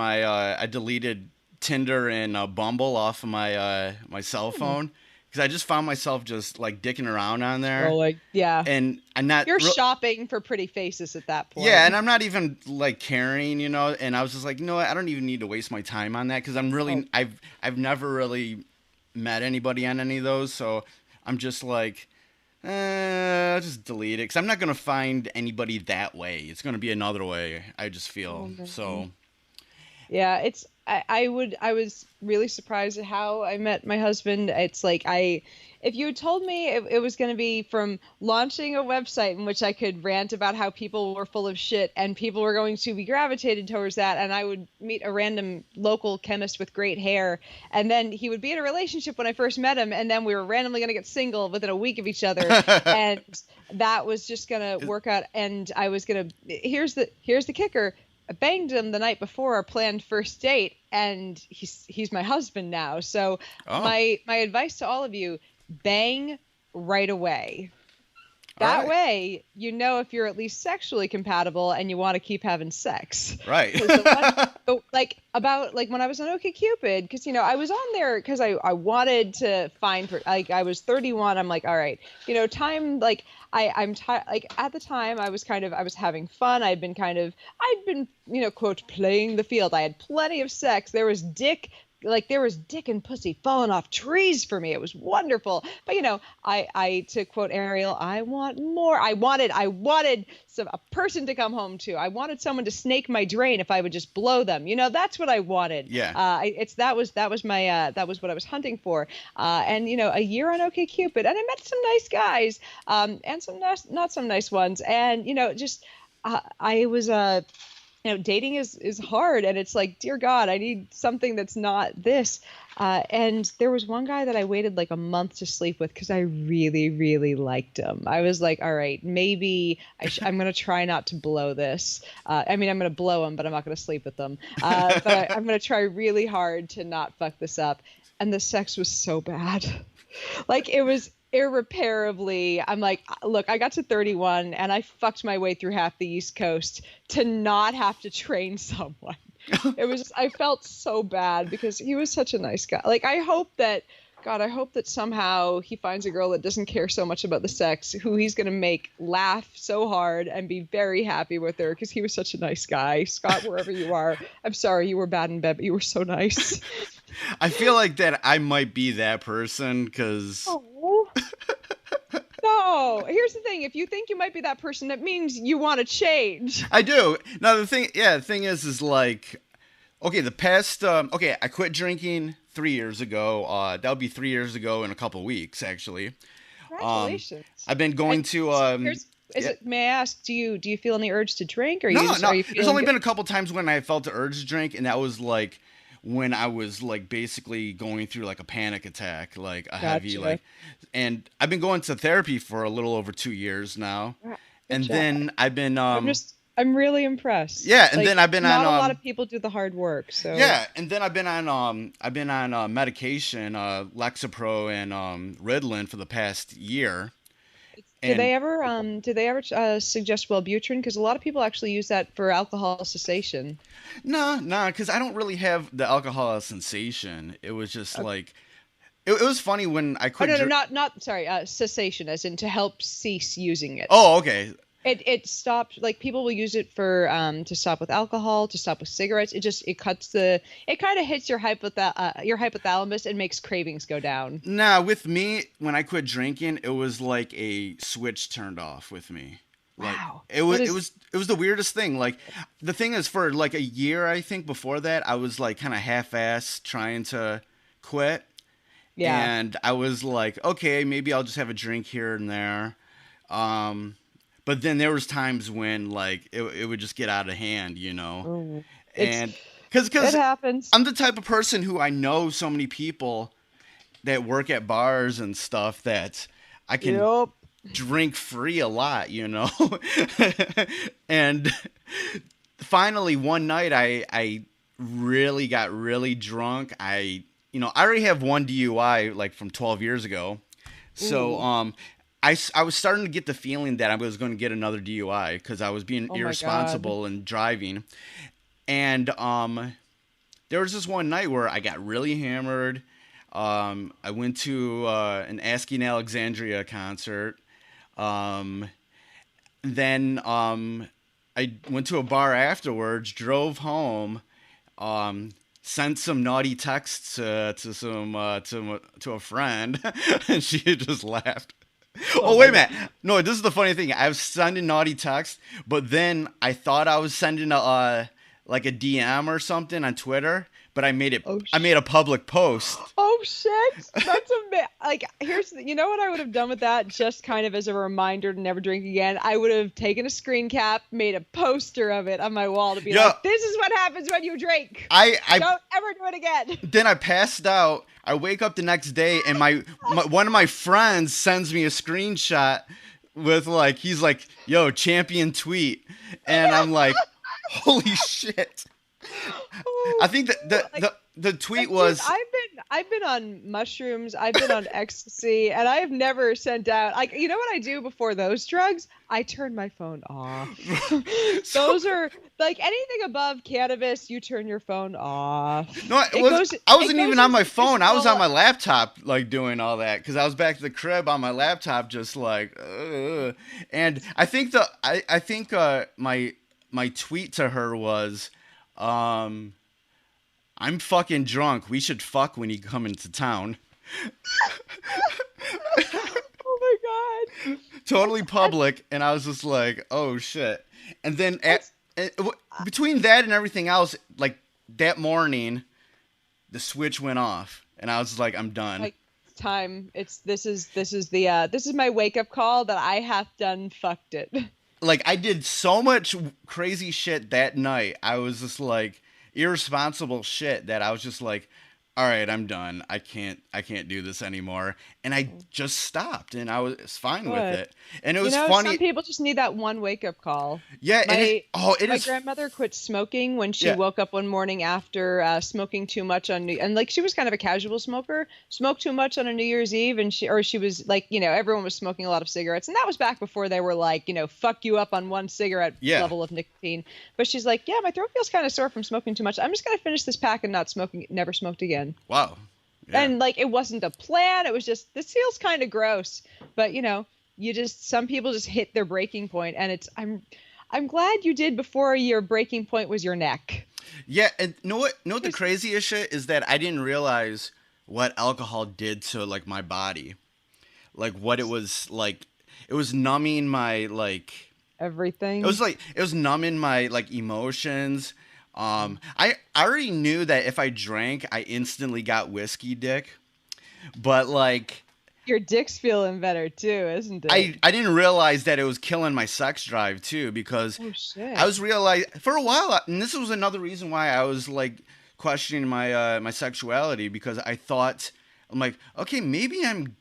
Speaker 1: Tinder and Bumble off of my my cell phone because I just found myself just like dicking around on there.
Speaker 4: Oh, like, yeah.
Speaker 1: And I'm not.
Speaker 4: You're shopping for pretty faces at that point.
Speaker 1: Yeah, and I'm not even like caring, you know. And I was just like, you know what? I don't even need to waste my time on that because I'm really, I've never really met anybody on any of those, so I'm just like, I'll just delete it because I'm not gonna find anybody that way. It's gonna be another way. I just feel so.
Speaker 4: Yeah, it's I was really surprised at how I met my husband. It's like if you had told me it was going to be from launching a website in which I could rant about how people were full of shit and people were going to be gravitated towards that, and I would meet a random local chemist with great hair, and then he would be in a relationship when I first met him, and then we were randomly going to get single within a week of each other, and that was just going to work out, and I was going to here's the kicker. I banged him the night before our planned first date, and he's my husband now. So my advice to all of you, bang right away. That way, you know if you're at least sexually compatible and you want to keep having sex.
Speaker 1: Right.
Speaker 4: Like when I was on OkCupid, because, you know, I was on there because I wanted to find, like, I was 31. I'm like, all right, you know, time, like, I'm tired. Like, at the time I was having fun. I'd been, you know, quote, playing the field. I had plenty of sex. There was dick and pussy falling off trees for me. It was wonderful. But, you know, I to quote Ariel, I want more. I wanted a person to come home to. I wanted someone to snake my drain if I would just blow them. You know, that's what I wanted.
Speaker 1: Yeah.
Speaker 4: That was what I was hunting for. And, you know, a year on OkCupid, and I met some nice guys, and some not some nice ones. And, you know, just I was you know, dating is hard, and it's like, dear God, I need something that's not this. And there was one guy that I waited like a month to sleep with because I really, really liked him. I was like, all right, maybe I'm going to try not to blow this. I mean, I'm going to blow him, but I'm not going to sleep with them. But I'm going to try really hard to not fuck this up. And the sex was so bad. Like, it was irreparably. I'm like, look, I got to 31 and I fucked my way through half the East Coast to not have to train someone. I felt so bad because he was such a nice guy. Like, I hope that somehow he finds a girl that doesn't care so much about the sex, who he's going to make laugh so hard and be very happy with her, because he was such a nice guy. Scott, wherever you are, I'm sorry you were bad in bed, but you were so nice.
Speaker 1: I feel like that I might be that person because...
Speaker 4: No, here's the thing. If you think you might be that person, that means you want to change.
Speaker 1: I do. Now, the thing is like, okay, I quit drinking 3 years ago. That'll be 3 years ago in a couple of weeks, actually.
Speaker 4: Congratulations.
Speaker 1: I've been going to...
Speaker 4: May I ask, do you feel any urge to drink? Or
Speaker 1: No. There's only been a couple times when I felt the urge to drink, and that was like when I was like basically going through like a panic attack, like a heavy, like, and I've been going to therapy for a little over 2 years now. And then I've been,
Speaker 4: I'm really impressed.
Speaker 1: Yeah. And then I've been
Speaker 4: not a lot of people do the hard work. So
Speaker 1: yeah. And then I've been on medication, Lexapro and Ritalin for the past year.
Speaker 4: Do they ever suggest Wellbutrin? Because a lot of people actually use that for alcohol cessation.
Speaker 1: No, because I don't really have the alcohol sensation. It was just like, it was funny when I quit.
Speaker 4: Cessation, as in to help cease using it.
Speaker 1: Oh, okay.
Speaker 4: It stopped, like, people will use it for to stop with alcohol, to stop with cigarettes. It kind of hits your hypothalamus and makes cravings go down.
Speaker 1: Nah, with me, when I quit drinking, it was like a switch turned off with me. Like,
Speaker 4: wow.
Speaker 1: It was the weirdest thing. Like, the thing is, for like a year, I think before that, I was like kind of half-assed trying to quit. Yeah. And I was like, okay, maybe I'll just have a drink here and there. But then there was times when like it would just get out of hand, you know, and because
Speaker 4: it happens.
Speaker 1: I'm the type of person who I know so many people that work at bars and stuff that I can drink free a lot, you know. And finally one night I really got really drunk. I already have one DUI like from 12 years ago. So I was starting to get the feeling that I was going to get another DUI because I was being irresponsible and driving. And there was this one night where I got really hammered. I went to an Asking Alexandria concert. Then I went to a bar afterwards, drove home, sent some naughty texts to a friend, and she just laughed. Oh, wait a minute. No, this is the funny thing. I was sending naughty texts, but then I thought I was sending a DM or something on Twitter, but I made a public post.
Speaker 4: Oh shit! That's you know what I would have done with that, just kind of as a reminder to never drink again. I would have taken a screen cap, made a poster of it on my wall to be like, "This is what happens when you drink. I don't ever do it again."
Speaker 1: Then I passed out. I wake up the next day, and one of my friends sends me a screenshot with he's like, "Yo, champion tweet," and I'm like, "Holy shit!" I think that the tweet was.
Speaker 4: I've been on mushrooms. I've been on ecstasy, and I have never sent out you know what I do before those drugs? I turn my phone off. Those are anything above cannabis. You turn your phone off.
Speaker 1: No, I wasn't even on my phone. I was on my laptop, doing all that because I was back to the crib on my laptop, just And I think my tweet to her was, "I'm fucking drunk. We should fuck when you come into town."
Speaker 4: Oh my god.
Speaker 1: Totally public, and I was just like, "Oh shit!" And then between that and everything else, that morning, the switch went off, and I was like, "I'm done."
Speaker 4: It's time. This is my wake up call that I have done fucked it.
Speaker 1: I did so much crazy shit that night. I was just irresponsible shit that I was just all right, I'm done. I can't do this anymore. And I just stopped, and I was fine with it. And it was funny.
Speaker 4: Some people just need that one wake up call.
Speaker 1: Yeah.
Speaker 4: My grandmother quit smoking when she woke up one morning after smoking too much on she was kind of a casual smoker, smoked too much on a New Year's Eve, and she was everyone was smoking a lot of cigarettes, and that was back before they were fuck you up on one cigarette level of nicotine. But she's like, yeah, my throat feels kind of sore from smoking too much. I'm just gonna finish this pack and not smoking. Never smoked again.
Speaker 1: Wow. Yeah.
Speaker 4: And it wasn't a plan. It was just, this feels kind of gross, but some people just hit their breaking point, and I'm glad you did before your breaking point was your neck.
Speaker 1: Yeah. And know what the craziest shit is that I didn't realize what alcohol did to my body. What it was it was numbing my
Speaker 4: everything.
Speaker 1: It was numbing my emotions. I already knew that if I drank, I instantly got whiskey dick, but
Speaker 4: your dick's feeling better too, isn't it?
Speaker 1: I didn't realize that it was killing my sex drive too, because I was realizing for a while, and this was another reason why I was questioning my sexuality, because I thought, I'm okay, maybe I'm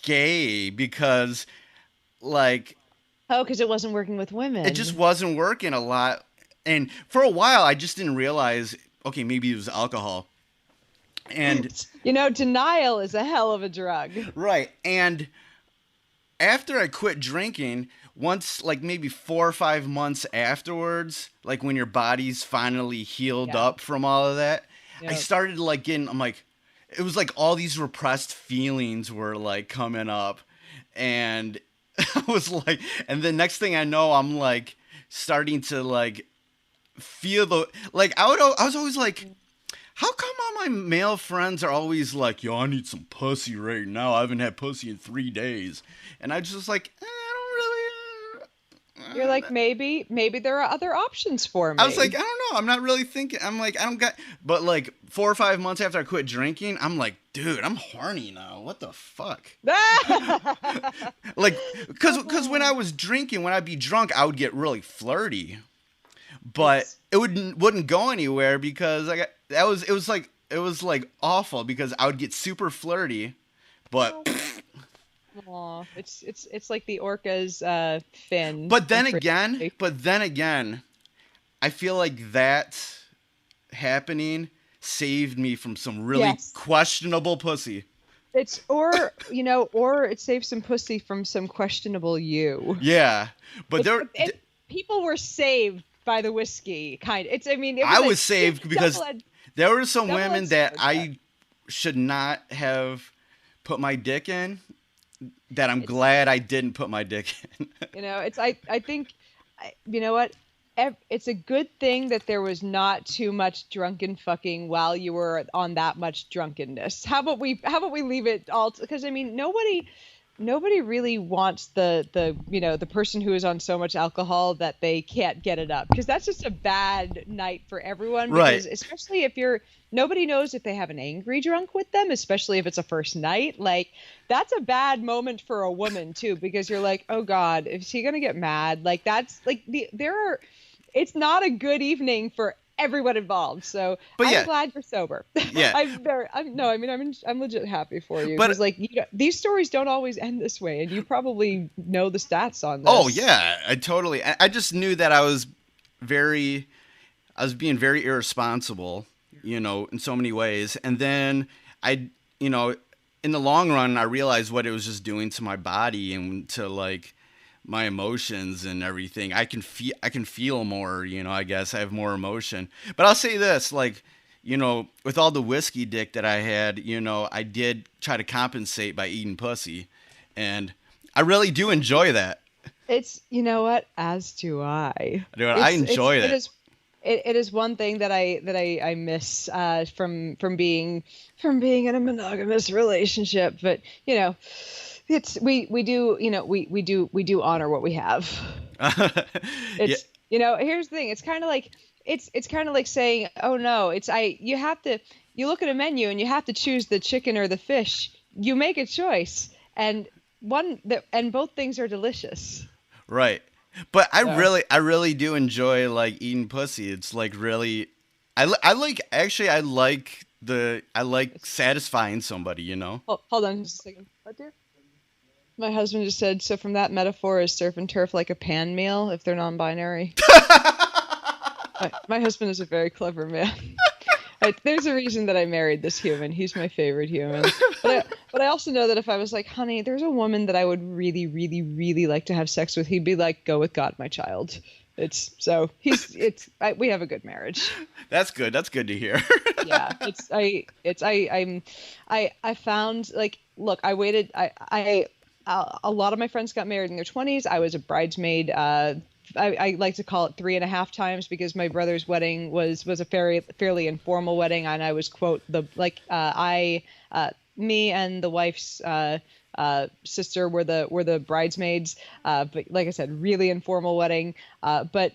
Speaker 1: gay because
Speaker 4: because it wasn't working with women.
Speaker 1: It just wasn't working a lot. And for a while, I just didn't realize, okay, maybe it was alcohol. And
Speaker 4: denial is a hell of a drug.
Speaker 1: Right. And after I quit drinking, once maybe 4 or 5 months afterwards, when your body's finally healed up from all of that, I started getting, it was all these repressed feelings were coming up. And I was and the next thing I know, I'm starting to feel the I was always how come all my male friends are always yo, I need some pussy right now, I haven't had pussy in 3 days, and I just I don't really
Speaker 4: you're maybe there are other options for me.
Speaker 1: I was I don't know, I'm not really thinking, I'm I don't got, but 4 or 5 months after I quit drinking, I'm dude, I'm horny now, what the fuck. Because when I was drinking, when I'd be drunk, I would get really flirty. But it wouldn't go anywhere because it was awful, because I would get super flirty, but
Speaker 4: Aw, it's like the orca's fin.
Speaker 1: But then again, I feel that happening saved me from some really questionable pussy.
Speaker 4: Or it saves some pussy from some questionable you.
Speaker 1: Yeah, but
Speaker 4: people were saved by the whiskey, kind. I was
Speaker 1: saved because There were some
Speaker 4: Double
Speaker 1: women
Speaker 4: edged
Speaker 1: that
Speaker 4: sword, yeah.
Speaker 1: I should not have put my dick in, that I'm glad I didn't put my dick in.
Speaker 4: You know, I think, you know what? It's a good thing that there was not too much drunken fucking while you were on that much drunkenness. How about we leave it all? Because I mean, nobody really wants the you know, the person who is on so much alcohol that they can't get it up, because that's just a bad night for everyone. Because
Speaker 1: Right.
Speaker 4: especially if nobody knows if they have an angry drunk with them, especially if it's a first night. Like, that's a bad moment for a woman too, because you're like, oh God, is he gonna get mad? Like, that's like it's not a good evening for everyone involved. So
Speaker 1: But
Speaker 4: I'm
Speaker 1: yeah.
Speaker 4: glad you're sober.
Speaker 1: Yeah.
Speaker 4: I'm legit happy for you,
Speaker 1: But-
Speaker 4: because like, these stories don't always end this way, and you probably know the stats on this.
Speaker 1: Oh yeah, I just knew that I was being very irresponsible, you know, in so many ways. And then you know, in the long run, I realized what it was just doing to my body and to like my emotions and everything. I can feel more, you know, I guess I have more emotion. But I'll say this, like, you know, with all the whiskey dick that I had, you know, I did try to compensate by eating pussy, and I really do enjoy that.
Speaker 4: It's, you know what? As do I.
Speaker 1: Dude, I enjoy that.
Speaker 4: It is one thing that I miss from being in a monogamous relationship. But you know, we do honor what we have. It's, you know, here's the thing. It's kind of like saying, oh no, you look at a menu and you have to choose the chicken or the fish. You make a choice, and both things are delicious.
Speaker 1: Right. But I really do enjoy like eating pussy. It's like really, I like satisfying somebody, you know?
Speaker 4: Hold on just a second. What, dear? My husband just said, so from that metaphor, is surf and turf like a pan meal if they're non-binary? My husband is a very clever man. There's a reason that I married this human. He's my favorite human. But I also know that if I was like, honey, there's a woman that I would really, really, really like to have sex with, he'd be like, go with God, my child. We have a good marriage.
Speaker 1: That's good. That's good to hear.
Speaker 4: Yeah. I found, like, look, I waited. A lot of my friends got married in their 20s. I was a bridesmaid. I like to call it 3.5 times, because my brother's wedding was a fairly informal wedding, and I was, quote, me and the wife's sister were the bridesmaids, but like I said, really informal wedding. But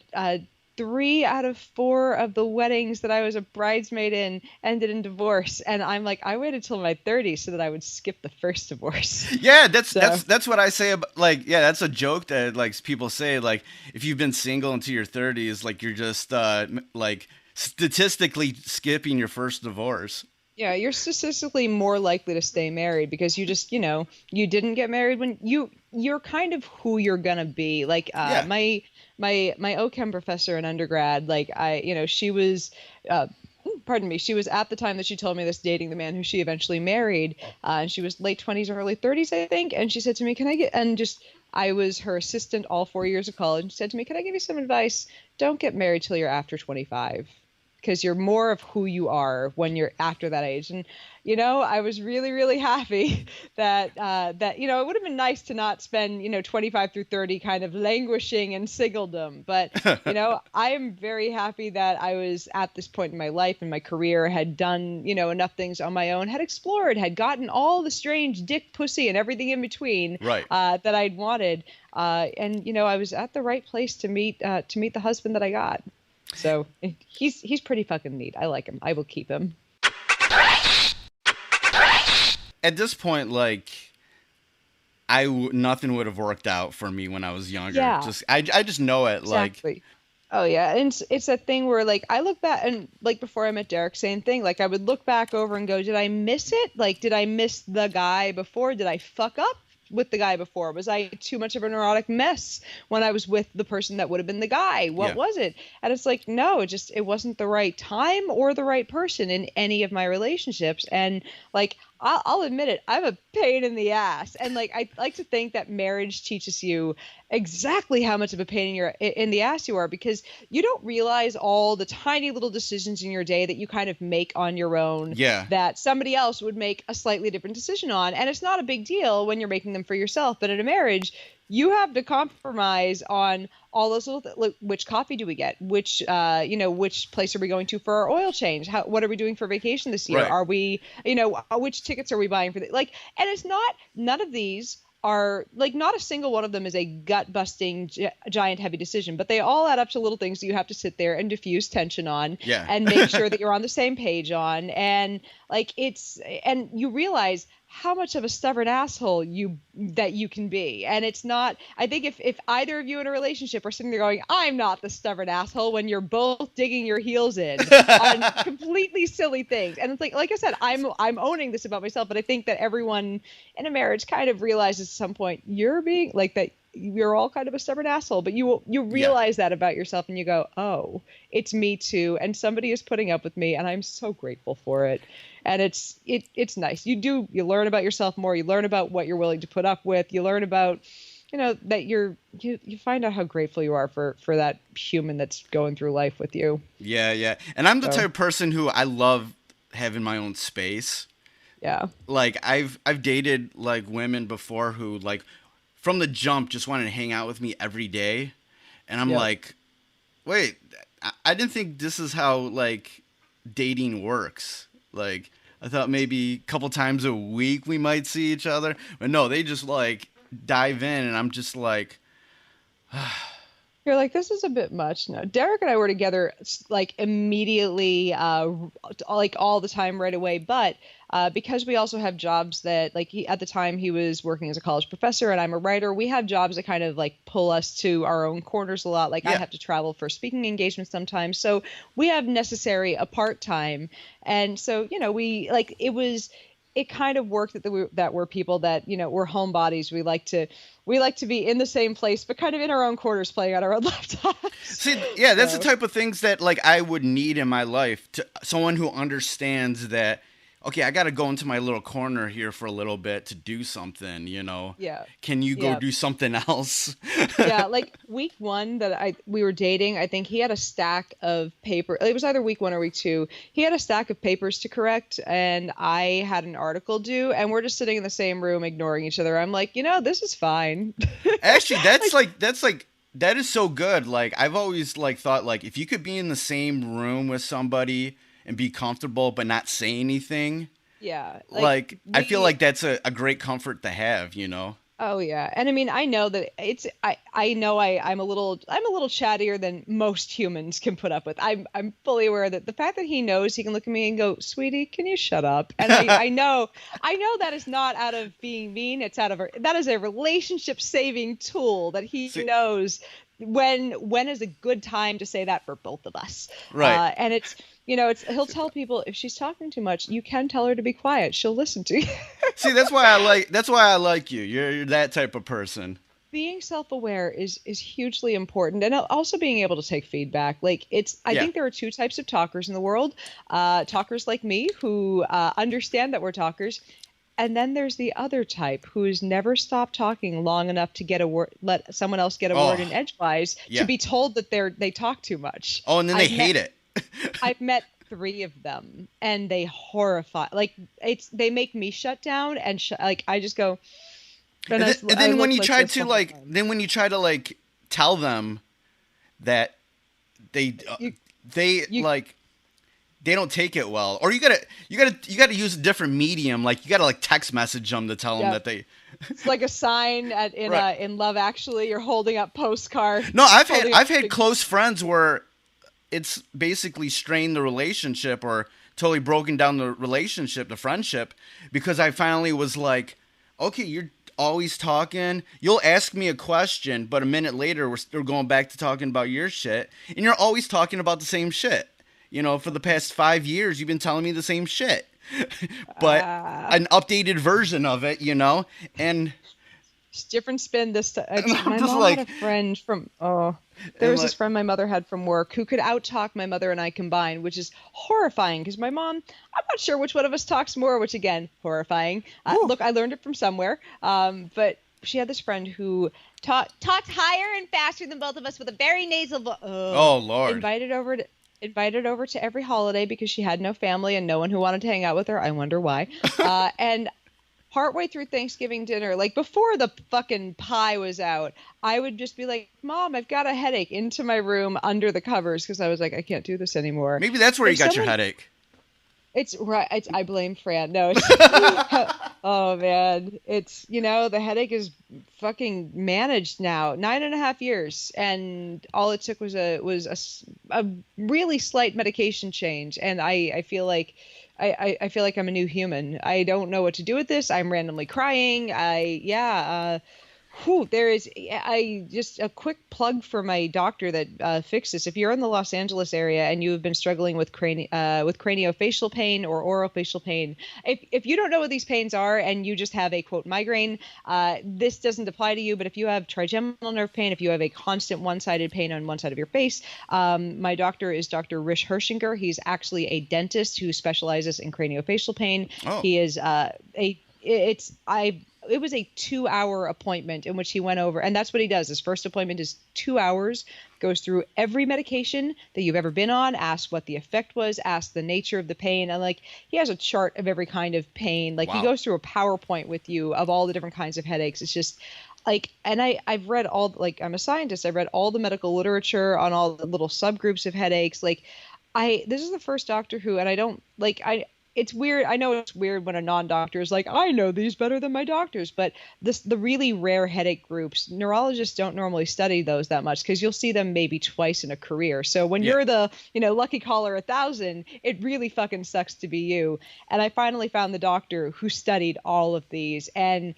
Speaker 4: 3 out of 4 of the weddings that I was a bridesmaid in ended in divorce, and I'm like, I waited till my 30s so that I would skip the first divorce.
Speaker 1: Yeah, that's what I say about, like, yeah, that's a joke that like people say, like, if you've been single into your 30s, like you're just like statistically skipping your first divorce.
Speaker 4: Yeah, you're statistically more likely to stay married because you just, you know, you didn't get married when you're kind of who you're gonna be. Like my OChem professor in undergrad, like she was she was at the time that she told me this dating the man who she eventually married, and she was late 20s or early 30s, I think, and she said to me, I was her assistant all 4 years of college, and she said to me, can I give you some advice? Don't get married till you're after 25. Because you're more of who you are when you're after that age. And, you know, I was really, really happy that you know, it would have been nice to not spend, you know, 25 through 30 kind of languishing in singledom. But, you know, I am very happy that I was at this point in my life and my career, had done, you know, enough things on my own, had explored, had gotten all the strange dick, pussy, and everything in between,
Speaker 1: right,
Speaker 4: that I'd wanted. And, you know, I was at the right place to meet the husband that I got. So he's pretty fucking neat. I like him. I will keep him.
Speaker 1: At this point, like, nothing would have worked out for me when I was younger.
Speaker 4: Yeah.
Speaker 1: I just know it.
Speaker 4: Exactly.
Speaker 1: Like,
Speaker 4: oh yeah, and it's a thing where, like, I look back, and like before I met Derek, same thing. Like, I would look back over and go, did I miss it? Like, did I miss the guy before? Did I fuck up with the guy before? Was I too much of a neurotic mess when I was with the person that would have been the guy? What was it? And it's like, no, it wasn't the right time or the right person in any of my relationships. And like, I'll admit it. I'm a pain in the ass, and like I like to think that marriage teaches you exactly how much of a pain in the ass you are, because you don't realize all the tiny little decisions in your day that you kind of make on your own.
Speaker 1: Yeah.
Speaker 4: That somebody else would make a slightly different decision on, and it's not a big deal when you're making them for yourself. But in a marriage, you have to compromise on all those little like, which coffee do we get? Which which place are we going to for our oil change? What are we doing for vacation this year?
Speaker 1: Right.
Speaker 4: Are we, which tickets are we buying for like, and it's not, none of these are like, not a single one of them is a gut busting giant heavy decision, but they all add up to little things that you have to sit there and diffuse tension on and make sure that you're on the same page on. And like, and you realize how much of a stubborn asshole that you can be. And it's not, I think if either of you in a relationship are sitting there going, I'm not the stubborn asshole, when you're both digging your heels in on completely silly things. And it's like I said, I'm owning this about myself, but I think that everyone in a marriage kind of realizes at some point you're being like that. You're all kind of a stubborn asshole, but you realize that about yourself, and you go, oh, it's me too. And somebody is putting up with me, and I'm so grateful for it. And it's nice. You learn about yourself more. You learn about what you're willing to put up with. You learn about, that you find out how grateful you are for that human that's going through life with you.
Speaker 1: Yeah. Yeah. And I'm the type of person who I love having my own space.
Speaker 4: Yeah.
Speaker 1: Like I've dated like women before who like, from the jump, just wanted to hang out with me every day. And I'm like, wait, I didn't think this is how, like, dating works. Like, I thought maybe a couple times a week we might see each other. But no, they just, like, dive in, and I'm just like...
Speaker 4: You're like, this is a bit much. No, Derek and I were together, like, immediately, like, all the time right away. But because we also have jobs that, like, at the time he was working as a college professor and I'm a writer, we have jobs that kind of, like, pull us to our own corners a lot. Like, I have to travel for speaking engagements sometimes. So we have necessary apart time. And so, we, like, it kind of worked that we're people that, we're homebodies. We like to be in the same place, but kind of in our own quarters playing on our own laptops.
Speaker 1: See, yeah, that's the type of things that like I would need in my life, to someone who understands that, okay, I got to go into my little corner here for a little bit to do something,
Speaker 4: Yeah.
Speaker 1: Can you go do something else?
Speaker 4: Yeah, like week one that we were dating, I think he had a stack of paper. It was either week one or week two. He had a stack of papers to correct, and I had an article due, and we're just sitting in the same room ignoring each other. I'm like, this is fine.
Speaker 1: Actually, that is so good. Like, I've always like thought, like, if you could be in the same room with somebody and be comfortable but not say anything.
Speaker 4: Yeah.
Speaker 1: Like I feel like that's a great comfort to have,
Speaker 4: Oh yeah. And I mean, I know that I know I'm a little chattier than most humans can put up with. I'm fully aware that the fact that he knows he can look at me and go, "Sweetie, can you shut up?" And I know that is not out of being mean. It's that is a relationship saving tool that he knows when is a good time to say that for both of us.
Speaker 1: Right.
Speaker 4: And it's, he'll tell people, if she's talking too much, you can tell her to be quiet. She'll listen to you.
Speaker 1: See, that's why I like you. You're that type of person.
Speaker 4: Being self-aware is hugely important, and also being able to take feedback. Like I think there are two types of talkers in the world. Talkers like me who understand that we're talkers. And then there's the other type who's never stopped talking long enough to get a word, let someone else get a word in edgewise, to be told that they talk too much.
Speaker 1: Oh, and then they hate it.
Speaker 4: I've met 3 of them, and they horrify. Like they make me shut down, and like I just go.
Speaker 1: And then when you try to tell them that they don't take it well, or you gotta use a different medium. Like you gotta text message them to tell them that they.
Speaker 4: It's like a sign in Love Actually. You're holding up postcards.
Speaker 1: No, I've had close friends where it's basically strained the relationship or totally broken down the relationship, the friendship, because I finally was like, okay, you're always talking. You'll ask me a question, but a minute later we're still going back to talking about your shit, and you're always talking about the same shit. For the past 5 years, you've been telling me the same shit, but an updated version of it, and
Speaker 4: it's different spin this time.
Speaker 1: My
Speaker 4: mom had a friend from There
Speaker 1: And
Speaker 4: was
Speaker 1: like,
Speaker 4: this friend my mother had from work who could outtalk my mother and I combined, which is horrifying because my mom, I'm not sure which one of us talks more, which again, horrifying.
Speaker 1: whew.
Speaker 4: Look, I learned it from somewhere. But she had this friend who talked higher and faster than both of us with a very nasal voice.
Speaker 1: Oh Lord.
Speaker 4: Invited over to every holiday because she had no family and no one who wanted to hang out with her. I wonder why. And partway through Thanksgiving dinner, like before the fucking pie was out, I would just be like, Mom, I've got a headache, into my room under the covers because I was like, I can't do this anymore.
Speaker 1: Maybe that's where you
Speaker 4: If
Speaker 1: got your
Speaker 4: someone-
Speaker 1: headache.
Speaker 4: It's right. I blame Fran. No, it's, oh man, it's, the headache is fucking managed now. 9.5 years, and all it took was a really slight medication change, and I feel like I feel like I'm a new human. I don't know what to do with this. I'm randomly crying. There is just a quick plug for my doctor that fixed this. If you're in the Los Angeles area and you have been struggling with craniofacial pain or orofacial pain, if you don't know what these pains are and you just have a quote migraine, this doesn't apply to you. But if you have trigeminal nerve pain, if you have a constant one-sided pain on one side of your face, my doctor is Dr. Rish Hershinger. He's actually a dentist who specializes in craniofacial pain.
Speaker 1: Oh.
Speaker 4: He is it was a 2-hour appointment in which he went over, and that's what he does. His first appointment is 2 hours, goes through every medication that you've ever been on, asks what the effect was, asks the nature of the pain, and like he has a chart of every kind of pain. Like
Speaker 1: Wow.
Speaker 4: he goes through a PowerPoint with you of all the different kinds of headaches. It's just like, and I've read all, like I'm a scientist, I've read all the medical literature on all the little subgroups of headaches. Like this is the first doctor who, and I don't like, it's weird. I know it's weird when a non-doctor is like, I know these better than my doctors, but the really rare headache groups, neurologists don't normally study those that much because you'll see them maybe twice in a career. So when you're the, lucky caller 1,000, it really fucking sucks to be you. And I finally found the doctor who studied all of these, and,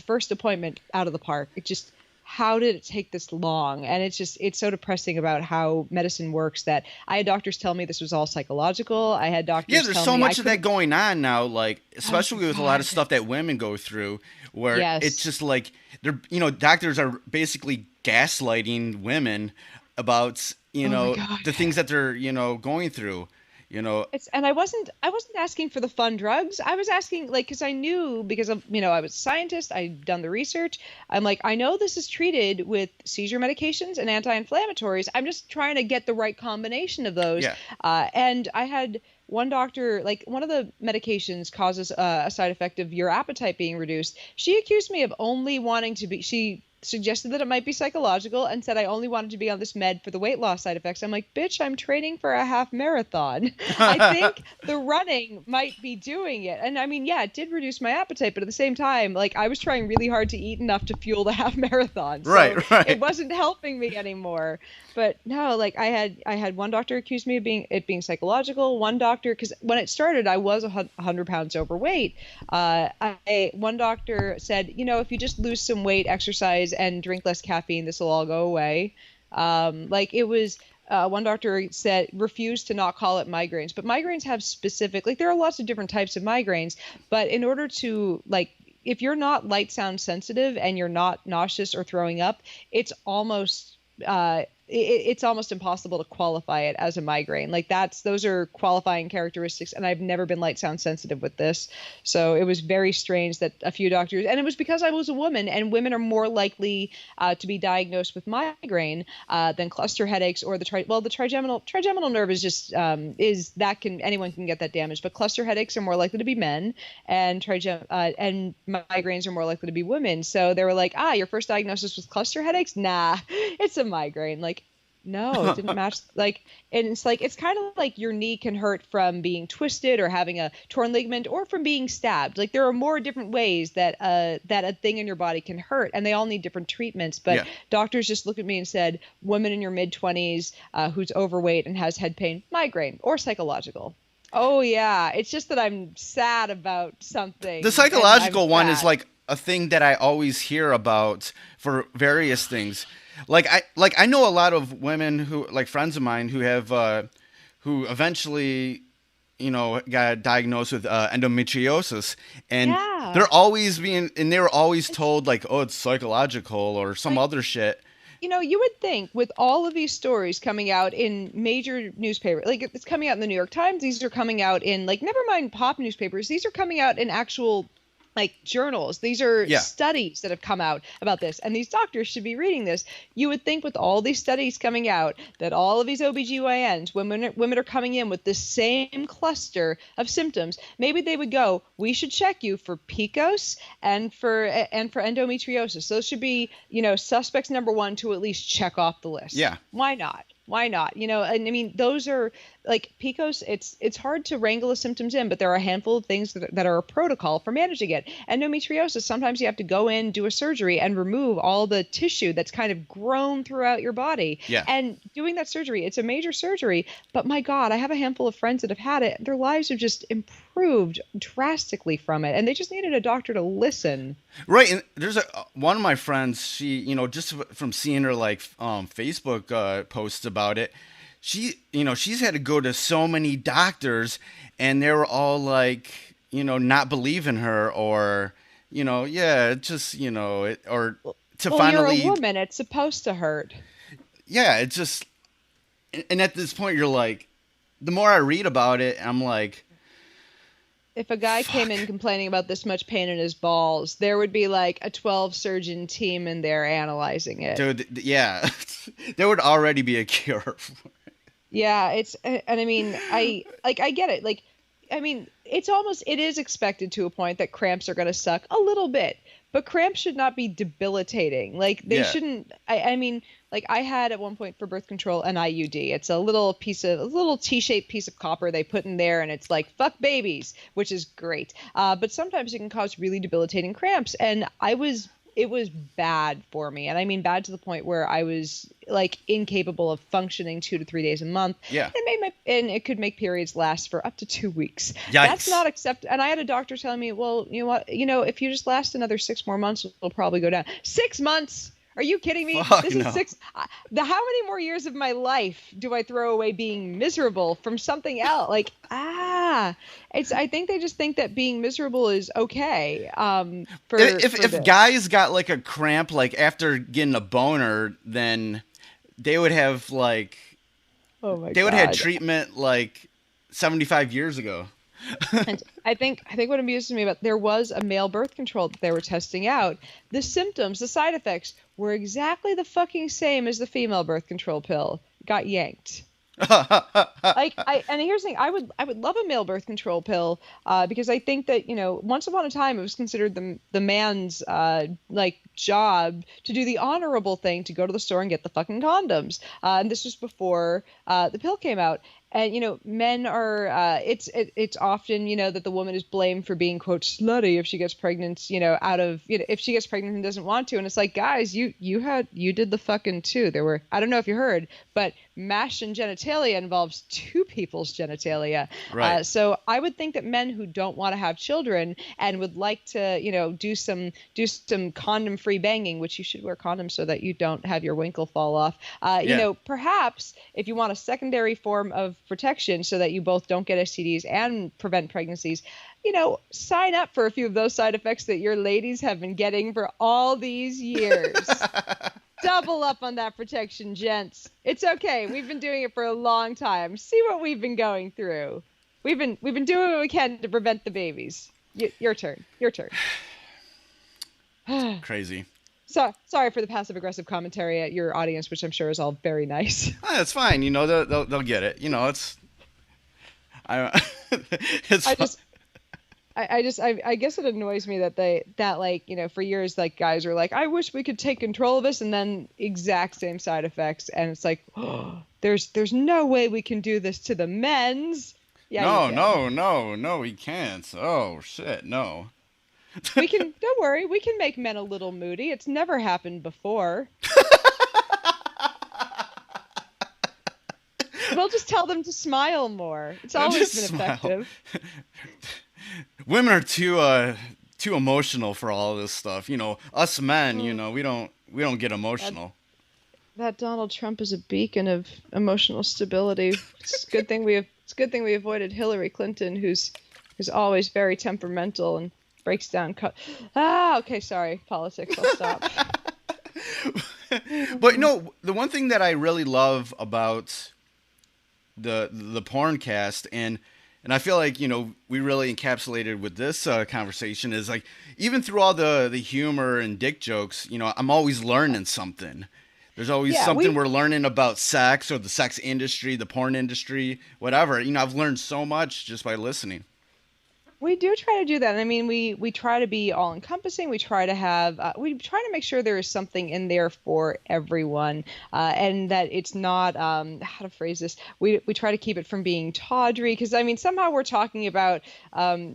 Speaker 4: first appointment out of the park. It just, how did it take this long? And it's so depressing about how medicine works that I had doctors tell me this was all psychological. I had doctors
Speaker 1: There's
Speaker 4: tell
Speaker 1: so
Speaker 4: me
Speaker 1: much of that going on now, like especially with a lot of
Speaker 4: God.
Speaker 1: stuff that women go through, where
Speaker 4: Yes.
Speaker 1: it's just like they're, doctors are basically gaslighting women about,
Speaker 4: God.
Speaker 1: the things that they're, going through.
Speaker 4: And I wasn't asking for the fun drugs. I was asking, like, because I knew, because of, I was a scientist, I'd done the research. I'm like, I know this is treated with seizure medications and anti-inflammatories. I'm just trying to get the right combination of those.
Speaker 1: Yeah.
Speaker 4: And I had one doctor, like, one of the medications causes a side effect of your appetite being reduced. She accused me of only wanting to be, she suggested that it might be psychological and said I only wanted to be on this med for the weight loss side effects. I'm like, bitch, I'm training for a half marathon. I think the running might be doing it. And I mean, yeah, it did reduce my appetite, but at the same time, like I was trying really hard to eat enough to fuel the half marathon. So
Speaker 1: Right.
Speaker 4: it wasn't helping me anymore. But no, like I had one doctor accuse me of being psychological. One doctor, because when it started, I was 100 pounds overweight. One doctor said, if you just lose some weight, exercise, and drink less caffeine, this will all go away. One doctor said refused to not call it migraines, but migraines have specific, like there are lots of different types of migraines, but in order to if you're not light sound sensitive and you're not nauseous or throwing up, it's almost impossible to qualify it as a migraine. Like those are qualifying characteristics, and I've never been light sound sensitive with this. So it was very strange that a few doctors, and it was because I was a woman, and women are more likely to be diagnosed with migraine than cluster headaches or the trigeminal nerve is just anyone can get that damaged, but cluster headaches are more likely to be men, and migraines are more likely to be women. So they were like, your first diagnosis was cluster headaches? Nah, it's a migraine. Like, no, it didn't match. And it's kind of like your knee can hurt from being twisted or having a torn ligament or from being stabbed. Like there are more different ways that a thing in your body can hurt, and they all need different treatments. But doctors just looked at me and said, woman in your mid-20s who's overweight and has head pain, migraine or psychological. Oh yeah, it's just that I'm sad about something.
Speaker 1: The psychological one is like a thing that I always hear about for various things. I know a lot of women who, like friends of mine, who have who eventually, got diagnosed with endometriosis, and they were always told like, oh, it's psychological or some other shit,
Speaker 4: You would think with all of these stories coming out in major newspapers, like it's coming out in the New York Times, these are coming out in like never mind pop newspapers, these are coming out in actual like journals. These are studies that have come out about this, and these doctors should be reading this. You would think with all these studies coming out that all of these OBGYNs, women are coming in with the same cluster of symptoms. Maybe they would go, we should check you for PCOS and for endometriosis. Those should be, suspects number one to at least check off the list.
Speaker 1: Yeah.
Speaker 4: Why not? Why not? And I mean, those are like PCOS. It's hard to wrangle the symptoms in, but there are a handful of things that are a protocol for managing it. Endometriosis, sometimes you have to go in, do a surgery, and remove all the tissue that's kind of grown throughout your body.
Speaker 1: Yeah.
Speaker 4: And doing that surgery, it's a major surgery. But my God, I have a handful of friends that have had it. Their lives have just improved drastically from it, and they just needed a doctor to listen.
Speaker 1: Right, and there's one of my friends. She, just from seeing her like Facebook posts about it, she's had to go to so many doctors, and they were all like, not believing her, or or to finally.
Speaker 4: You're a woman. It's supposed to hurt.
Speaker 1: Yeah, it's just, and at this point, you're like, the more I read about it, I'm like.
Speaker 4: If a guy came in complaining about this much pain in his balls, there would be like a 12-surgeon team in there analyzing it.
Speaker 1: Dude, yeah. There would already be a cure for it.
Speaker 4: Yeah, and I mean, I get it. Like, I mean, it is expected to a point that cramps are going to suck a little bit, but cramps should not be debilitating. Like, they shouldn't, I mean, like I had at one point for birth control an IUD. It's a little T-shaped piece of copper they put in there, and it's like, fuck babies, which is great. But sometimes it can cause really debilitating cramps, and it was bad for me. And I mean bad to the point where I was like incapable of functioning 2 to 3 days a month.
Speaker 1: Yeah.
Speaker 4: And it could make periods last for up to 2 weeks.
Speaker 1: Yikes.
Speaker 4: That's not acceptable. And I had a doctor telling me, well, you know what, if you just last another 6 more months, it'll probably go down. 6 months? Are you kidding me?
Speaker 1: Fuck,
Speaker 4: this is 6. How many more years of my life do I throw away being miserable from something else? Like, I think they just think that being miserable is okay.
Speaker 1: If guys got like a cramp, like after getting a boner, then they would have like, they would have had treatment like 75 years ago.
Speaker 4: And I think what amuses me about there was a male birth control that they were testing out. The symptoms, the side effects were exactly the fucking same as the female birth control pill. Got yanked. And here's the thing, I would love a male birth control pill because I think that once upon a time it was considered the man's like job to do the honorable thing, to go to the store and get the fucking condoms, and this was before the pill came out. And men are it's often that the woman is blamed for being, quote, slutty if she gets pregnant, if she gets pregnant and doesn't want to. And it's like, guys, you did the fucking too. There were, I don't know if you heard, but mash and genitalia involves 2 people's genitalia.
Speaker 1: Right.
Speaker 4: So I would think that men who don't want to have children and would like to do some condom free banging, which you should wear condoms so that you don't have your winkle fall off. Perhaps if you want a secondary form of protection so that you both don't get STDs and prevent pregnancies, sign up for a few of those side effects that your ladies have been getting for all these years. Double up on that protection, gents. It's okay. We've been doing it for a long time. See what we've been going through. We've been doing what we can to prevent the babies. Your turn.
Speaker 1: Crazy.
Speaker 4: So sorry for the passive aggressive commentary at your audience, which I'm sure is all very nice.
Speaker 1: That's fine. They'll get it. It's.
Speaker 4: I guess it annoys me that for years, like, guys are like, I wish we could take control of this, and then exact same side effects, and it's like, oh, there's no way we can do this to the men's. Yeah. No, we can't. Oh shit, no. We can. Don't worry. We can make men a little moody. It's never happened before. We'll just tell them to smile more. It's always been effective.
Speaker 1: Women are too emotional for all this stuff. Us men, we don't get emotional.
Speaker 4: That Donald Trump is a beacon of emotional stability. It's a good thing we avoided Hillary Clinton, who's always very temperamental and breaks down. Okay, sorry, politics. I'll stop.
Speaker 1: But no, the one thing that I really love about the Porncast, and I feel like, you know, we really encapsulated with this conversation, is like, even through all the humor and dick jokes, you know, I'm always learning something. There's always something we're learning about sex or the sex industry, the porn industry, whatever. You know, I've learned so much just by listening.
Speaker 4: We do try to do that. I mean, we try to be all encompassing. We try to have, we try to make sure there is something in there for everyone, and that it's not, how to phrase this. We try to keep it from being tawdry, because I mean, somehow we're talking about,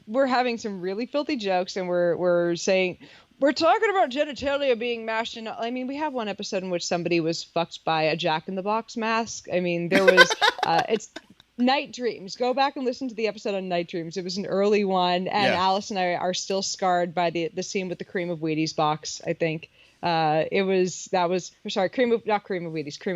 Speaker 4: we're having some really filthy jokes, and we're saying, we're talking about genitalia being mashed in. I mean, we have one episode in which somebody was fucked by a Jack in the Box mask. I mean, there was, it's Night Dreams. Go back and listen to the episode on Night Dreams. It was an early one, and Alice and I are still scarred by the scene with the cream of Wheaties box, I think. Cream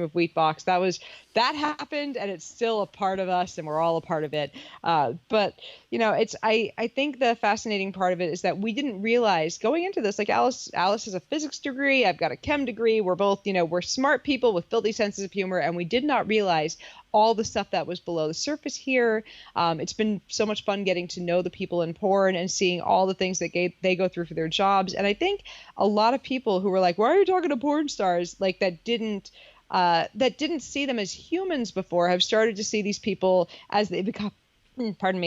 Speaker 4: of wheat box. That happened, and it's still a part of us, and we're all a part of it. But you know, I think the fascinating part of it is that we didn't realize going into this, like Alice has a physics degree, I've got a chem degree. We're both, you know, we're smart people with filthy senses of humor, and we did not realize all the stuff that was below the surface here. It's been so much fun getting to know the people in porn and seeing all the things that they go through for their jobs. And I think a lot of people who were like, why are you talking to porn stars? Like that didn't see them as humans before have started to see these people as they become,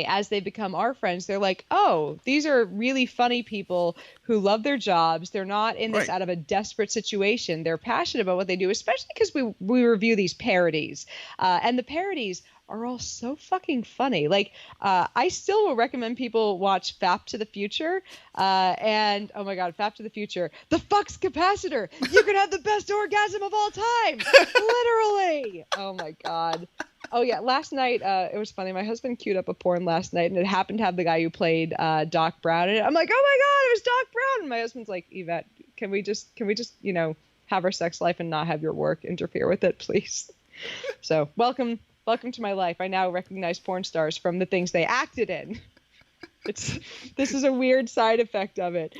Speaker 4: as they become our friends. They're like, oh, these are really funny people who love their jobs. They're not in this out of a desperate situation. They're passionate about what they do, especially because we review these parodies. And the parodies are all so fucking funny. Like, I still will recommend people watch Fap to the Future. And, oh my God, Fap to the Future. The fuck's capacitor. You can have the best orgasm of all time. Literally. Oh my God. Oh yeah, last night it was funny. My husband queued up a porn last night, and it happened to have the guy who played Doc Brown in it. I'm like, oh my God, it was Doc Brown. And my husband's like, Yvette, can we just you know, have our sex life and not have your work interfere with it, please? So welcome to my life. I now recognize porn stars from the things they acted in. This is a weird side effect of it.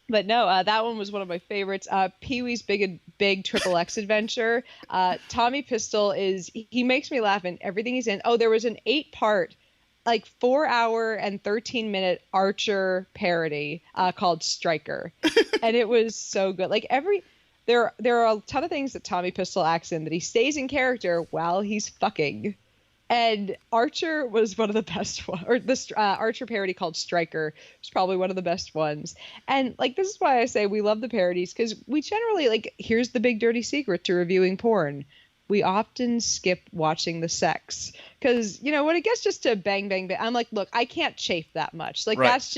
Speaker 4: But no, that one was one of my favorites. Pee-wee's Big XXX Adventure. Tommy Pistol he makes me laugh in everything he's in. Oh, there was an 8-part, like 4-hour and 13-minute Archer parody called Striker. And it was so good. Like there are a ton of things that Tommy Pistol acts in that he stays in character while he's fucking. And Archer was one of the best ones, or this Archer parody called Striker was probably one of the best ones. And like, this is why I say we love the parodies, because we generally, like, here's the big dirty secret to reviewing porn. We often skip watching the sex, because, you know, when it gets just to bang, bang, bang, I'm like, look, I can't chafe that much. Like, that's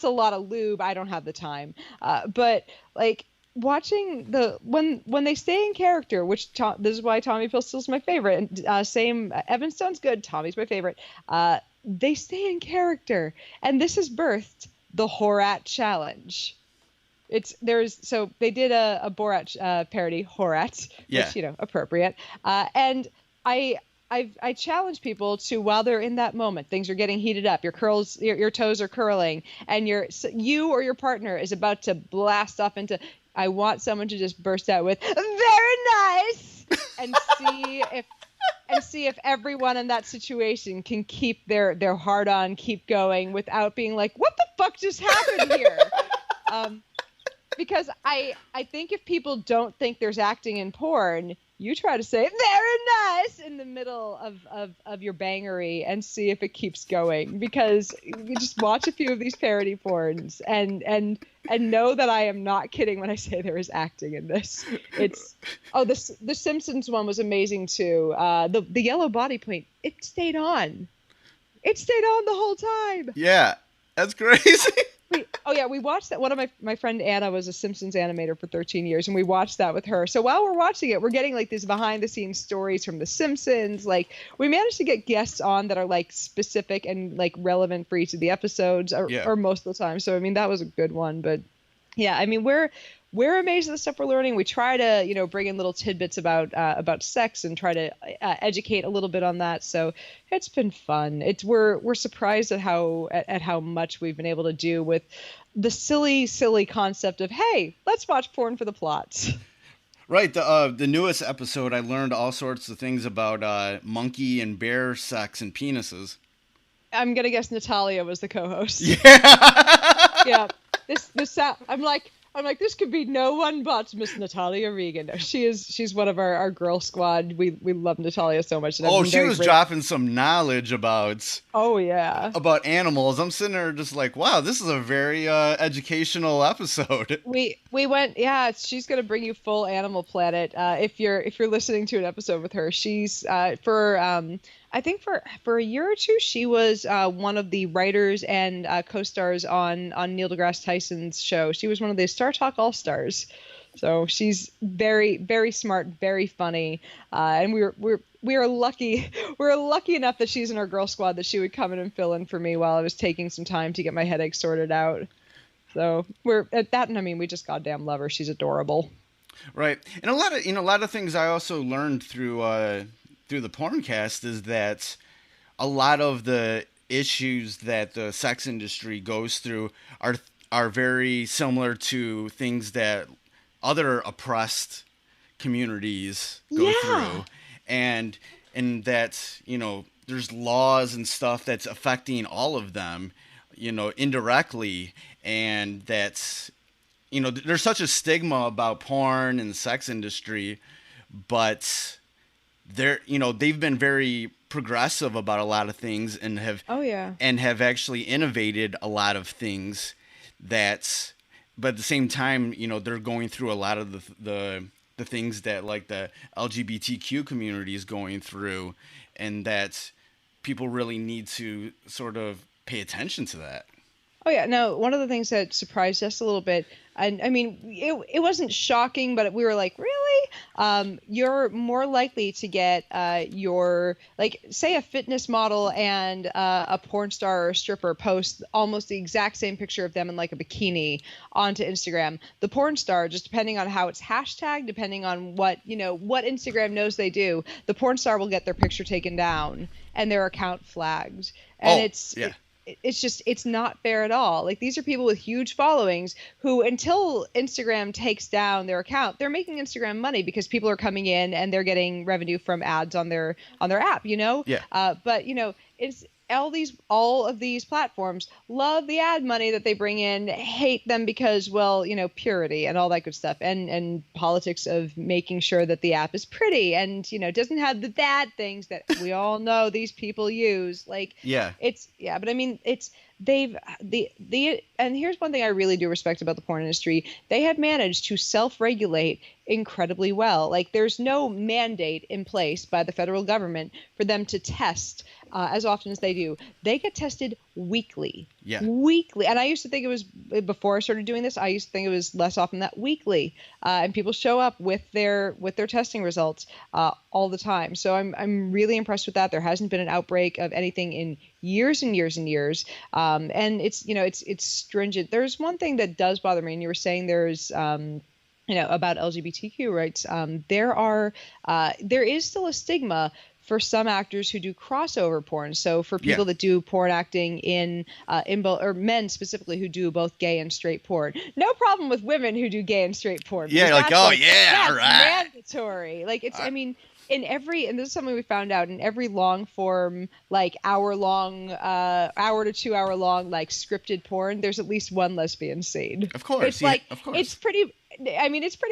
Speaker 4: a lot of lube. I don't have the time. But like, watching when they stay in character, which this is why Tommy Pistol's my favorite, and same Evan Stone's good, Tommy's my favorite. They stay in character, and this has birthed the Horat Challenge. So they did a Borat parody, Horat, which, you know, appropriate. And I challenge people to, while they're in that moment, things are getting heated up, your toes are curling, and you or your partner is about to blast off into, I want someone to just burst out with "very nice" and see if everyone in that situation can keep their heart on, keep going without being like, what the fuck just happened here? Because I think if people don't think there's acting in porn, you try to say "very nice" in the middle of your bangery and see if it keeps going, because you just watch a few of these parody porns and know that I am not kidding when I say there is acting in this. The Simpsons one was amazing too. The yellow body paint, it stayed on the whole time.
Speaker 1: Yeah, that's crazy.
Speaker 4: We watched that. One of my friend Anna was a Simpsons animator for 13 years, and we watched that with her. So while we're watching it, we're getting like these behind the scenes stories from the Simpsons. Like, we managed to get guests on that are like specific and like relevant for each of the episodes, or most of the time. So I mean, that was a good one. But yeah, I mean, we're amazed at the stuff we're learning. We try to, you know, bring in little tidbits about sex and try to educate a little bit on that. So it's been fun. We're surprised at how much we've been able to do with the silly concept of, hey, let's watch porn for the plots.
Speaker 1: Right. The newest episode, I learned all sorts of things about monkey and bear sex and penises.
Speaker 4: I'm gonna guess Natalia was the co-host.
Speaker 1: Yeah.
Speaker 4: Yeah. I'm like, this could be no one but Miss Natalia Regan. No, she's one of our girl squad. We love Natalia so much.
Speaker 1: Oh, she was dropping some knowledge about animals. I'm sitting there just like, wow, this is a very educational episode.
Speaker 4: We went, yeah. She's gonna bring you full Animal Planet. If you're listening to an episode with her, she's I think for a year or two, she was one of the writers and co-stars on Neil deGrasse Tyson's show. She was one of the Star Talk All-Stars. So she's very, very smart, very funny, and we are lucky. We're lucky enough that she's in our girl squad that she would come in and fill in for me while I was taking some time to get my headache sorted out. So we're at that, and I mean, we just goddamn love her. She's adorable.
Speaker 1: Right, and a lot of things I also learned through the Porncast is that a lot of the issues that the sex industry goes through are very similar to things that other oppressed communities go through, and that there's laws and stuff that's affecting all of them, indirectly, and that's there's such a stigma about porn and the sex industry, but they've been very progressive about a lot of things and have actually innovated a lot of things but at the same time, they're going through a lot of the things that like the LGBTQ community is going through, and that people really need to sort of pay attention to that.
Speaker 4: Oh yeah, no, one of the things that surprised us a little bit, and I mean, it wasn't shocking, but we were like, really? You're more likely to get say a fitness model and a porn star or a stripper post almost the exact same picture of them in like a bikini onto Instagram. The porn star, just depending on how it's hashtagged, depending on what Instagram knows they do, the porn star will get their picture taken down and their account flagged. And it's not fair at all. Like, these are people with huge followings who, until Instagram takes down their account, they're making Instagram money because people are coming in and they're getting revenue from ads on their app, Yeah. But it's all of these platforms love the ad money that they bring in, hate them because, purity and all that good stuff, and politics of making sure that the app is pretty and doesn't have the bad things that we all know these people use. But I mean, and here's one thing I really do respect about the porn industry. They have managed to self-regulate incredibly well. Like, there's no mandate in place by the federal government for them to test as often as they do. They get tested weekly. Yeah. Weekly. And I used to think it was, before I started doing this, I used to think it was less often that weekly. And people show up with their testing results all the time. So I'm really impressed with that. There hasn't been an outbreak of anything in years and years and years. And it's stringent. There's one thing that does bother me, and you were saying there's about LGBTQ rights. There is still a stigma for some actors who do crossover porn. So for people that do porn acting in both, or men specifically who do both gay and straight porn. No problem with women who do gay and straight porn.
Speaker 1: Yeah, like, all right.
Speaker 4: Mandatory. Like, it's, I mean, and this is something we found out, in every long form, like hour to 2 hour long, like scripted porn, there's at least one lesbian scene.
Speaker 1: Of course. Of course.
Speaker 4: It's pretty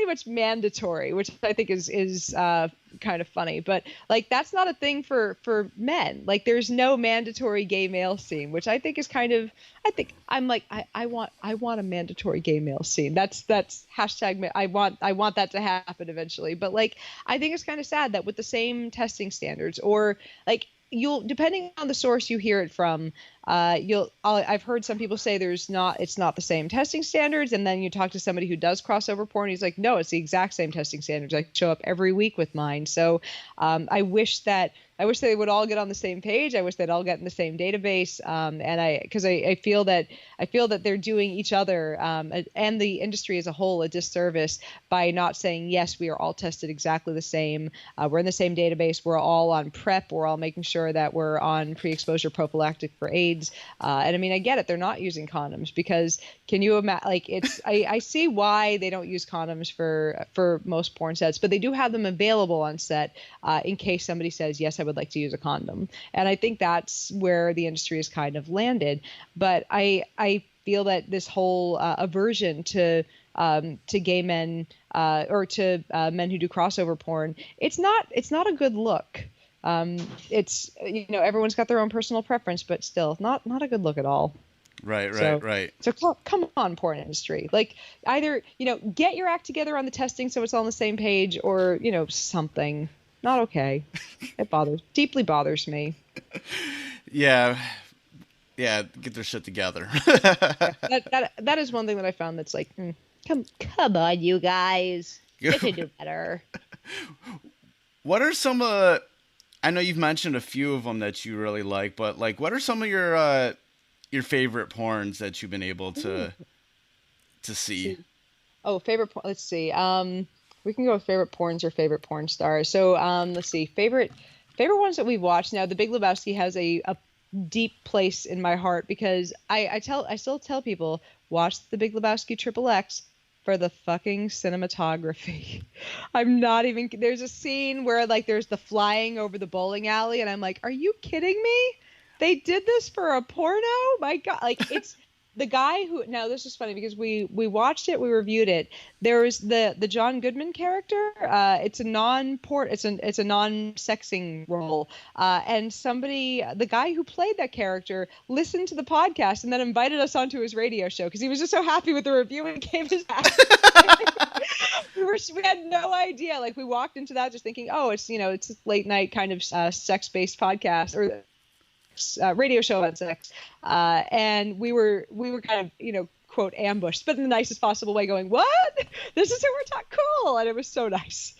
Speaker 4: much mandatory, which I think is kind of funny, but like, that's not a thing for men. Like, there's no mandatory gay male scene, which I think is I want a mandatory gay male scene. That's hashtag. I want that to happen eventually. But like, I think it's kind of sad that with the same testing standards, or like, depending on the source you hear it from, I've heard some people say it's not the same testing standards, and then you talk to somebody who does crossover porn, he's like, no, it's the exact same testing standards. I show up every week with mine. So I wish they would all get on the same page. I wish they'd all get in the same database. Because I feel that they're doing each other and the industry as a whole a disservice by not saying, yes, we are all tested exactly the same. We're in the same database. We're all on PrEP. We're all making sure that we're on pre-exposure prophylactic for AIDS. AIDS. And I mean, I get it. They're not using condoms because can you imagine, like, it's, I see why they don't use condoms for most porn sets, but they do have them available on set in case somebody says, yes, I would like to use a condom. And I think that's where the industry has kind of landed. But I feel that this whole aversion to gay men or to men who do crossover porn, it's not a good look. It's, everyone's got their own personal preference, but still not a good look at all.
Speaker 1: Right.
Speaker 4: So come on, porn industry. Like, either, get your act together on the testing so it's all on the same page, or, something. Not okay. It deeply bothers me.
Speaker 1: Yeah, get their shit together.
Speaker 4: That is one thing that I found that's like, come on, you guys. You can do better.
Speaker 1: What are some of I know you've mentioned a few of them that you really like, but like, what are some of your favorite porns that you've been able to see? Oh,
Speaker 4: favorite porn. Let's see. We can go with favorite porns or favorite porn stars. So let's see. Favorite ones that we've watched. Now, The Big Lebowski has a deep place in my heart because I still tell people, watch The Big Lebowski XXX for the fucking cinematography. I'm not even, there's a scene where like there's the flying over the bowling alley and I'm like, are you kidding me? They did this for a porno? My God. Like, it's the guy who, now this is funny because we watched it, we reviewed it. There was the John Goodman character. It's a it's a non-sexing role. And the guy who played that character listened to the podcast and then invited us onto his radio show because he was just so happy with the review and gave his we had no idea. Like, we walked into that just thinking, oh, it's, it's a late night kind of sex-based podcast or radio show about sex, and we were kind of quote ambushed, but in the nicest possible way, going, what? This is who we're talking, cool. And it was so nice.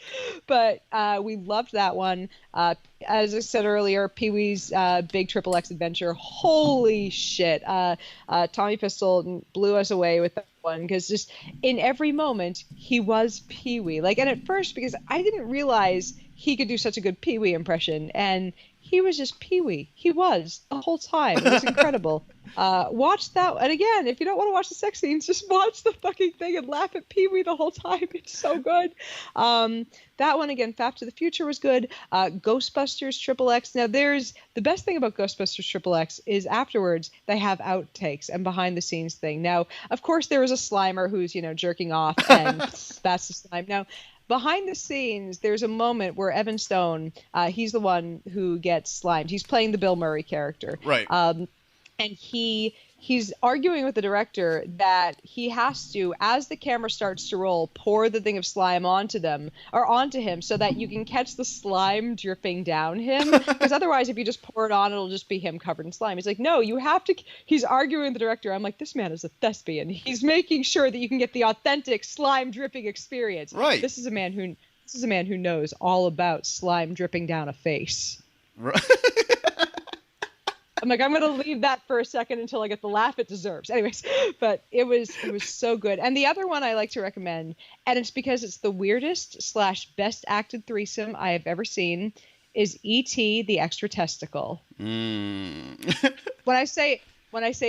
Speaker 4: But we loved that one. As I said earlier, Pee-wee's Big XXX Adventure, holy shit. Tommy Pistol blew us away with that one because just in every moment he was Pee-wee. Like, and at first, because I didn't realize he could do such a good Pee-wee impression, and he was just Pee-wee. He was the whole time. It was incredible. Watch that. And again, if you don't want to watch the sex scenes, just watch the fucking thing and laugh at Pee-wee the whole time. It's so good. That one, again, Fap to the Future was good. Ghostbusters XXX. Now, the best thing about Ghostbusters XXX is afterwards they have outtakes and behind the scenes thing. Now, of course, there was a Slimer who's, jerking off, and that's the slime. Now, behind the scenes, there's a moment where Evan Stone, he's the one who gets slimed. He's playing the Bill Murray character.
Speaker 1: Right.
Speaker 4: And he's arguing with the director that he has to, as the camera starts to roll, pour the thing of slime onto him so that you can catch the slime dripping down him. Because otherwise, if you just pour it on, it'll just be him covered in slime. He's like, no, you have to. He's arguing with the director. I'm like, this man is a thespian. He's making sure that you can get the authentic slime dripping experience.
Speaker 1: Right.
Speaker 4: This is a man who knows all about slime dripping down a face.
Speaker 1: Right.
Speaker 4: I'm like, I'm going to leave that for a second until I get the laugh it deserves. Anyways, but it was so good. And the other one I like to recommend, and it's because it's the weirdest / best acted threesome I have ever seen, is E.T. the Extra Testicle. When I say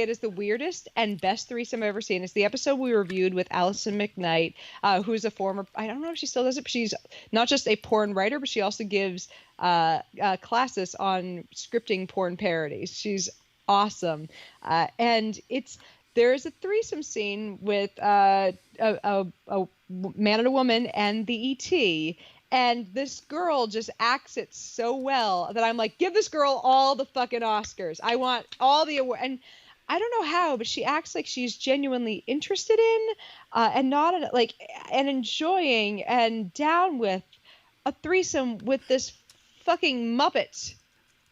Speaker 4: it is the weirdest and best threesome I've ever seen, it's the episode we reviewed with Allison McKnight, who's a former, I don't know if she still does it, but she's not just a porn writer, but she also gives classes on scripting porn parodies. She's awesome. And there is a threesome scene with a man and a woman and the E.T., and this girl just acts it so well that I'm like, give this girl all the fucking Oscars. I want all the awards. And I don't know how, but she acts like she's genuinely interested in and not like and enjoying and down with a threesome with this fucking Muppet.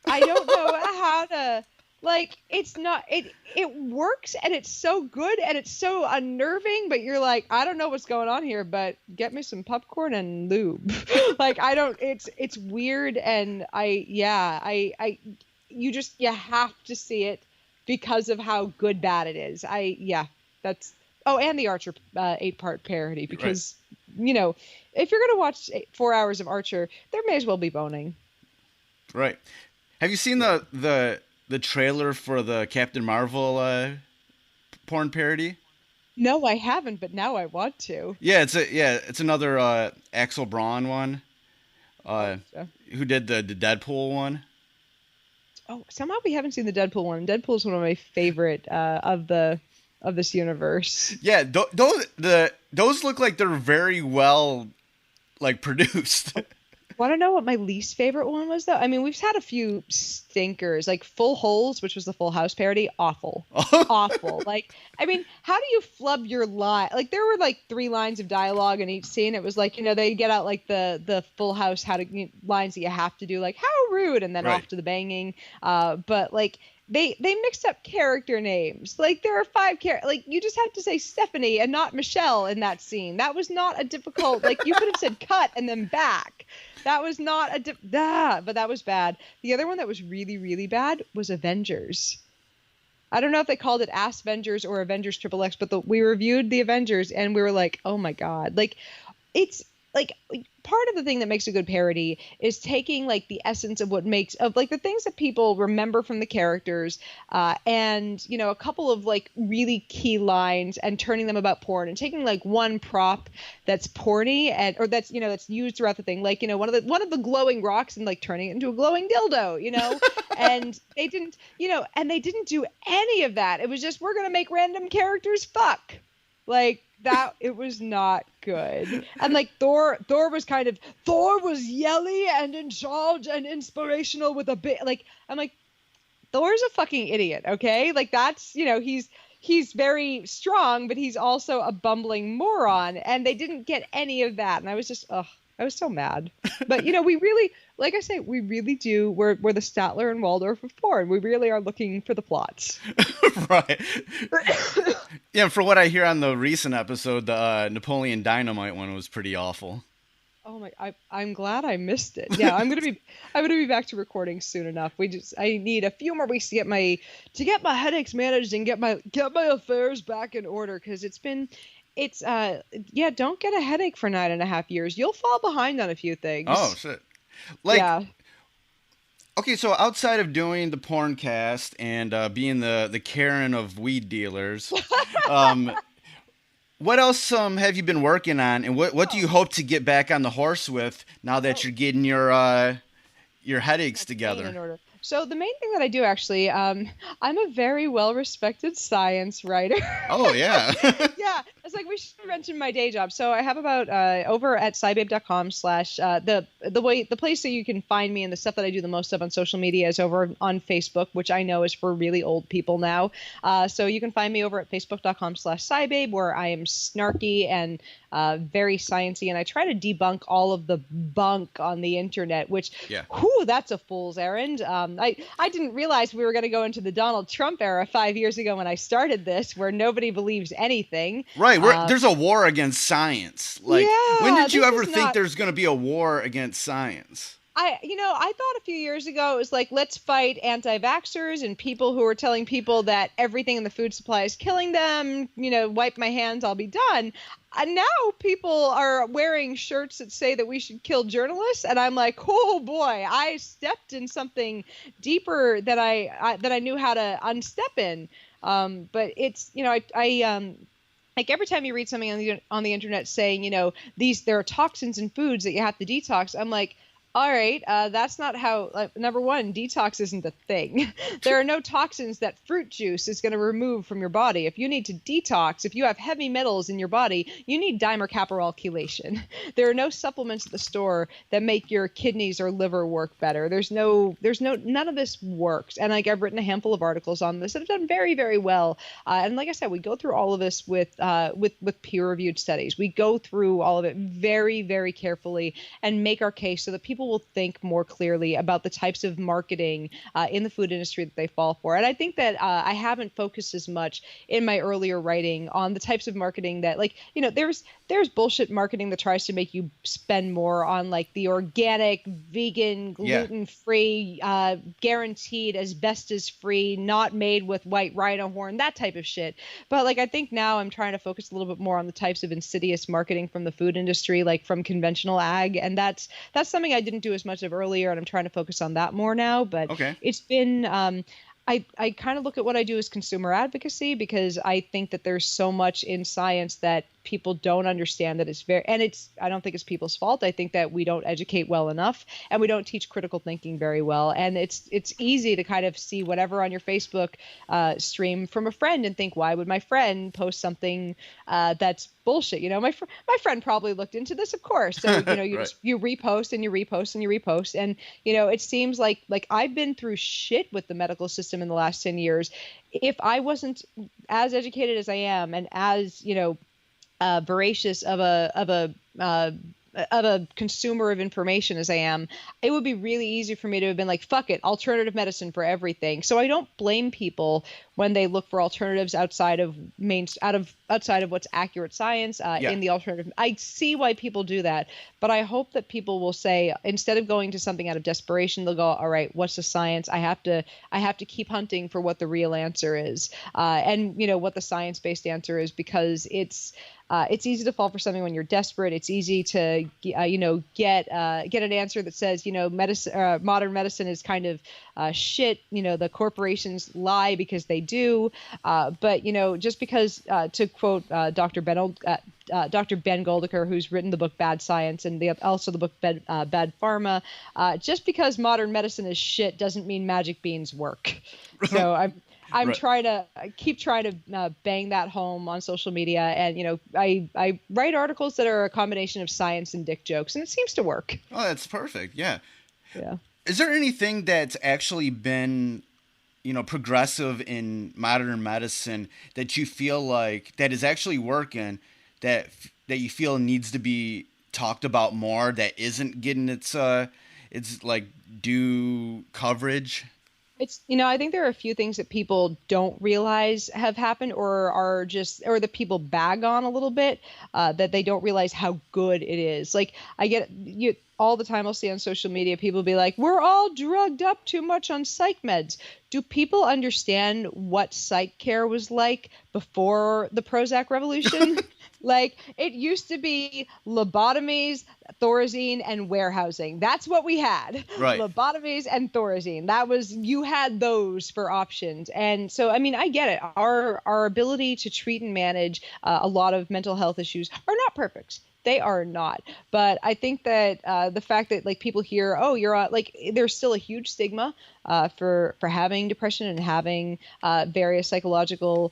Speaker 4: I don't know how to. Like, it's not, it works, and it's so good, and it's so unnerving, but you're like, I don't know what's going on here, but get me some popcorn and lube. Like, it's weird, and you have to see it because of how good bad it is. And the Archer 8-part parody, because, right. If you're going to watch 4 hours of Archer, there may as well be boning.
Speaker 1: Right. Have you seen the the trailer for the Captain Marvel porn parody?
Speaker 4: No, I haven't, but now I want to.
Speaker 1: Yeah, it's another Axel Braun one. Who did the Deadpool one?
Speaker 4: Oh, somehow we haven't seen the Deadpool one. Deadpool's one of my favorite of this universe.
Speaker 1: Yeah, those look like they're very well like produced.
Speaker 4: Want to know what my least favorite one was, though? I mean, we've had a few stinkers, like Full Holes, which was the Full House parody. Awful. Awful. Like, I mean, how do you flub your line? Like, there were like 3 lines of dialogue in each scene. It was like, they get out like the Full House lines that you have to do, like, how rude, and then off to the banging. But like, they mixed up character names. Like, there are 5 characters. Like, you just had to say Stephanie and not Michelle in that scene. That was not a difficult. Like, you could have said cut and then back. That was not but that was bad. The other one that was really, really bad was Avengers. I don't know if they called it Ass Avengers or Avengers XXX, but we reviewed the Avengers and we were like, oh my God. Like, it's like part of the thing that makes a good parody is taking like the essence of what makes of like the things that people remember from the characters and a couple of like really key lines and turning them about porn and taking like one prop that's porny or that's that's used throughout the thing, like one of the glowing rocks and like turning it into a glowing dildo, and they didn't do any of that. It was just, we're gonna make random characters fuck. Like that, it was not good. And like Thor was yelly and in charge and inspirational with a bit. Like, I'm like, Thor's a fucking idiot, okay? Like, that's he's very strong, but he's also a bumbling moron. And they didn't get any of that. And I was just, I was so mad. But we really, like I say, we really do. We're the Statler and Waldorf of porn. We really are looking for the plots.
Speaker 1: Right. Yeah, for what I hear on the recent episode, the Napoleon Dynamite one was pretty awful.
Speaker 4: Oh my! I'm glad I missed it. Yeah, I'm gonna be back to recording soon enough. I need a few more weeks to get my headaches managed and get my affairs back in order, because don't get a headache for 9.5 years. You'll fall behind on a few things.
Speaker 1: Oh shit! Like,
Speaker 4: yeah.
Speaker 1: Okay, so outside of doing the Porncast and being the Karen of weed dealers, what else have you been working on, and what do you hope to get back on the horse with now that you're getting your headaches together?
Speaker 4: So the main thing that I do, actually, I'm a very well-respected science writer.
Speaker 1: Oh, yeah.
Speaker 4: Yeah. It's like, we should mention my day job. So I have about over at scibabe.com / the place that you can find me and the stuff that I do the most of on social media is over on Facebook, which I know is for really old people now. So you can find me over at facebook.com / scibabe, where I am snarky and very sciencey, and I try to debunk all of the bunk on the internet, which, that's a fool's errand. I didn't realize we were going to go into the Donald Trump era 5 years ago when I started this, where nobody believes anything.
Speaker 1: Right. There's a war against science. Like, when did you ever think there's going to be a war against science?
Speaker 4: I thought a few years ago it was like, let's fight anti-vaxxers and people who are telling people that everything in the food supply is killing them. Wipe my hands, I'll be done. And now people are wearing shirts that say that we should kill journalists, and I'm like, oh boy, I stepped in something deeper that I knew how to unstep in. But it's like every time you read something on the internet saying there are toxins in foods that you have to detox, I'm like, all right, that's not how, number one, detox isn't a thing. There are no toxins that fruit juice is going to remove from your body. If you need to detox, if you have heavy metals in your body, you need dimercaprol chelation. There are no supplements at the store that make your kidneys or liver work better. None of this works. And like, I've written a handful of articles on this that have done very, very well. And like I said, we go through all of this with peer-reviewed studies. We go through all of it very, very carefully and make our case so that people will think more clearly about the types of marketing in the food industry that they fall for. And I think that I haven't focused as much in my earlier writing on the types of marketing that, like, there's bullshit marketing that tries to make you spend more on like the organic, vegan, gluten-free, guaranteed asbestos-free, not made with white rhino horn, that type of shit. But like, I think now I'm trying to focus a little bit more on the types of insidious marketing from the food industry, like from conventional ag. And that's something I didn't do as much of earlier, and I'm trying to focus on that more now. But It's been I kind of look at what I do as consumer advocacy, because I think that there's so much in science that people don't understand, that I don't think it's people's fault. I think that we don't educate well enough, and we don't teach critical thinking very well. And it's easy to kind of see whatever on your Facebook stream from a friend and think, why would my friend post something that's bullshit? My friend probably looked into this, of course. So, you
Speaker 1: Right.
Speaker 4: you repost and you repost and you repost. And, it seems like I've been through shit with the medical system in the last 10 years. If I wasn't as educated as I am, and as, voracious of a consumer of information as I am, it would be really easy for me to have been like, fuck it, alternative medicine for everything. So I don't blame people when they look for alternatives outside of what's accurate science in the alternative. I see why people do that, but I hope that people will say, instead of going to something out of desperation, they'll go, all right, what's the science? I have to keep hunting for what the real answer is, and what the science-based answer is, because it's easy to fall for something when you're desperate. It's easy to, get an answer that says, modern medicine is kind of shit. The corporations lie because they do. But just because, to quote Dr. Ben Goldiker, who's written the book Bad Science, and also the book Bad Pharma, just because modern medicine is shit doesn't mean magic beans work. So I'm right. Keep trying to bang that home on social media. And, I write articles that are a combination of science and dick jokes, and it seems to work.
Speaker 1: Oh, that's perfect. Yeah.
Speaker 4: Yeah.
Speaker 1: Is there anything that's actually been, progressive in modern medicine that you feel like that is actually working, that you feel needs to be talked about more, that isn't getting its due coverage?
Speaker 4: It's, I think there are a few things that people don't realize have happened, or that people bag on a little bit, that they don't realize how good it is. Like, I get all the time, I'll see on social media, people be like, we're all drugged up too much on psych meds. Do people understand what psych care was like before the Prozac revolution? Like, it used to be lobotomies, Thorazine, and warehousing. That's what we had.
Speaker 1: Right.
Speaker 4: Lobotomies and Thorazine. You had those for options. And so, I mean, I get it. Our ability to treat and manage a lot of mental health issues are not perfect. They are not. But I think that the fact that, like, people hear, oh, you're on, like, there's still a huge stigma for having depression and having various psychological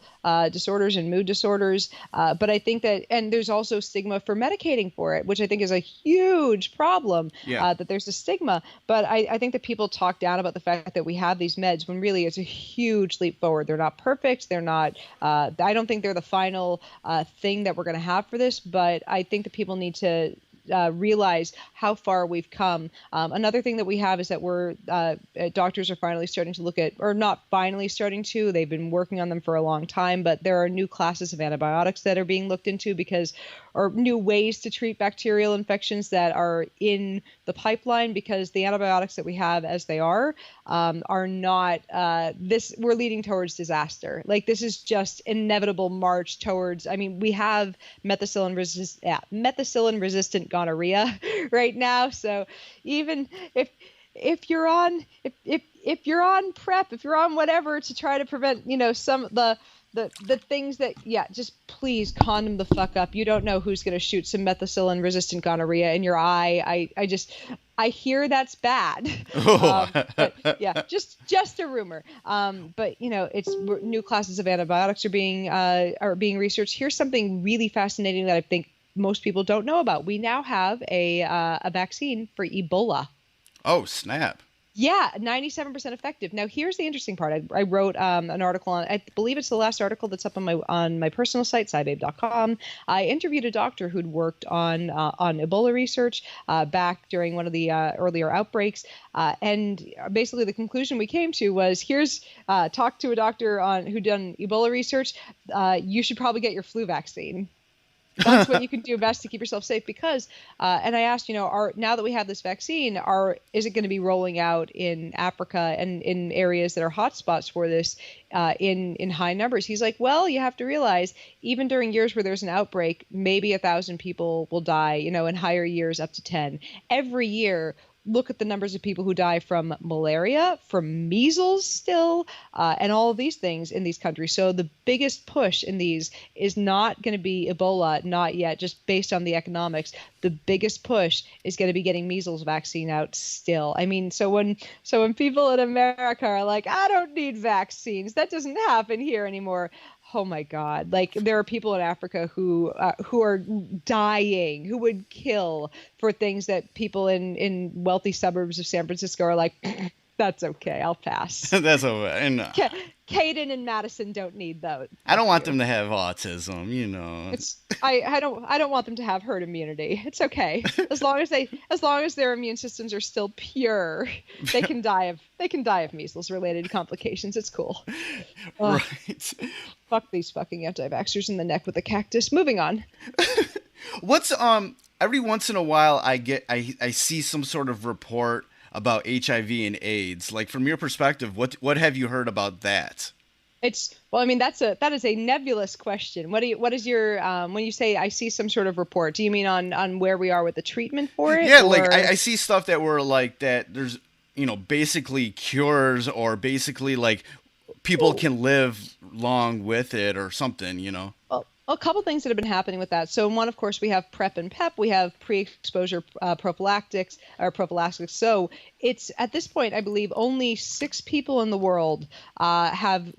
Speaker 4: disorders and mood disorders. But I think that, and there's also stigma for medicating for it, which I think is a huge problem, that there's a stigma. But I think that people talk down about the fact that we have these meds when really it's a huge leap forward. They're not perfect. They're not, I don't think they're the final thing that we're going to have for this, but I think that people need to realize how far we've come. Another thing that we have is that doctors are finally starting to look at, or not finally starting to, they've been working on them for a long time, but there are new classes of antibiotics that are being looked into or new ways to treat bacterial infections that are in the pipeline, because the antibiotics that we have as they are not, we're leading towards disaster. Like, this is just inevitable march towards, I mean, we have methicillin resistant gonorrhea right now. So even if you're on PrEP, if you're on whatever to try to prevent, some of the things that, just please condom the fuck up. You don't know who's going to shoot some methicillin resistant gonorrhea in your eye. I hear that's bad. But, just a rumor. But it's new classes of antibiotics are being researched. Here's something really fascinating that I think most people don't know about. We now have a vaccine for Ebola.
Speaker 1: Oh, snap.
Speaker 4: Yeah, 97% effective. Now, here's the interesting part. I wrote an article on, I believe it's the last article that's up on my personal site, scibabe.com. I interviewed a doctor who'd worked on Ebola research back during one of the earlier outbreaks. And basically the conclusion we came to was, talk to a doctor who'd done Ebola research. You should probably get your flu vaccine. That's what you can do best to keep yourself safe, because, and I asked, now that we have this vaccine, is it going to be rolling out in Africa and in areas that are hotspots for this in high numbers? He's like, well, you have to realize, even during years where there's an outbreak, maybe 1,000 people will die, in higher years up to 10. Every year, look at the numbers of people who die from malaria, from measles still, and all of these things in these countries. So the biggest push in these is not going to be Ebola, not yet, just based on the economics. The biggest push is going to be getting measles vaccine out still. I mean, so when people in America are like, I don't need vaccines, that doesn't happen here anymore. Oh my God! Like there are people in Africa who are dying, who would kill for things that people in wealthy suburbs of San Francisco are like, that's okay, I'll pass.
Speaker 1: That's okay. And
Speaker 4: Caden and Madison don't need those.
Speaker 1: I don't want them to have autism, you know.
Speaker 4: I don't want them to have herd immunity. It's okay. As long as their immune systems are still pure, they can die of measles related complications. It's cool.
Speaker 1: Right.
Speaker 4: Fuck these fucking anti-vaxxers in the neck with a cactus. Moving on.
Speaker 1: What's every once in a while I see some sort of report about HIV and AIDS. Like from your perspective, what have you heard about that?
Speaker 4: I mean, that is a nebulous question. What is your when you say I see some sort of report? Do you mean on where we are with the treatment for it?
Speaker 1: Yeah, or... like I see stuff that were like that. There's basically cures, or basically like people can live long with it or something.
Speaker 4: Well, a couple things that have been happening with that. So one, of course, we have PrEP and PEP. We have pre-exposure prophylaxis. So it's at this point, I believe, only 6 people in the world have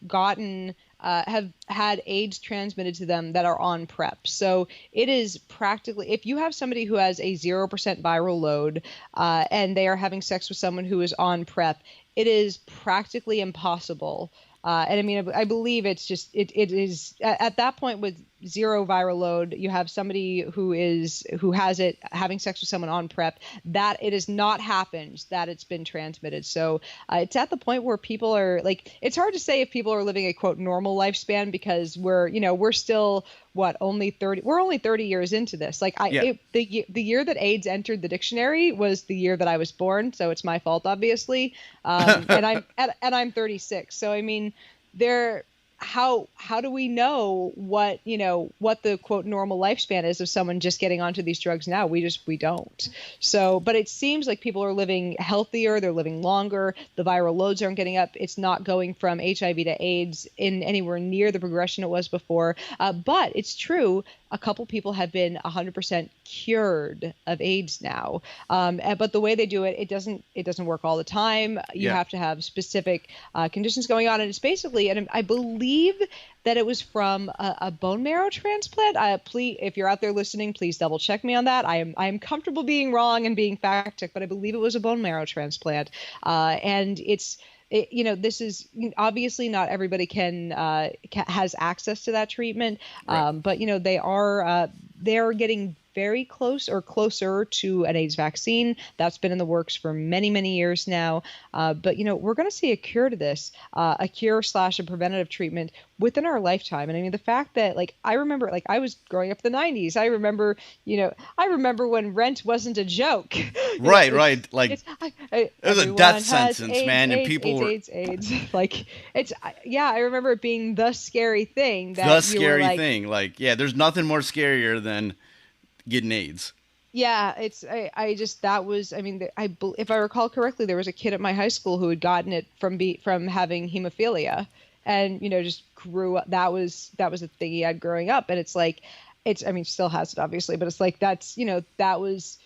Speaker 4: had AIDS transmitted to them that are on PrEP. So it is practically, if you have somebody who has a 0% viral load and they are having sex with someone who is on PrEP, it is practically impossible. And I mean, I believe it's just, it is at that point with 0 viral load, you have somebody who has it having sex with someone on PrEP, that it has not happened, that it's been transmitted. So it's at the point where people are like, it's hard to say if people are living a quote normal lifespan, because we're still only 30 years into this. Like the year that AIDS entered the dictionary was the year that I was born. So it's my fault, obviously. And I'm 36. So I mean, how do we know what the quote normal lifespan is of someone just getting onto these drugs now? We don't. So, but it seems like people are living healthier, they're living longer, the viral loads aren't getting up, it's not going from HIV to AIDS in anywhere near the progression it was before. But it's true, a couple people have been 100% cured of AIDS now. But the way they do it, it doesn't work all the time. You have to have specific conditions going on, and it's basically, and I believe that it was from a bone marrow transplant. Please, if you're out there listening, please double check me on that. I am comfortable being wrong and being fact checked, but I believe it was a bone marrow transplant. And this is obviously not everybody has access to that treatment, right. But they're getting very close or closer to an AIDS vaccine. That's been in the works for many, many years now. But we're going to see a cure to this, a cure / a preventative treatment within our lifetime. And I mean, the fact that I remember, I was growing up in the 90s. I remember when rent wasn't a joke.
Speaker 1: Right. It was a death sentence,
Speaker 4: AIDS,
Speaker 1: man.
Speaker 4: AIDS,
Speaker 1: and people
Speaker 4: AIDS, were AIDS. I remember it being the scary thing.
Speaker 1: There's nothing more scarier than getting AIDS.
Speaker 4: Yeah, if I recall correctly, there was a kid at my high school who had gotten it from having hemophilia, and just grew up. That was the thing he had growing up, and still has it obviously, but it's like that was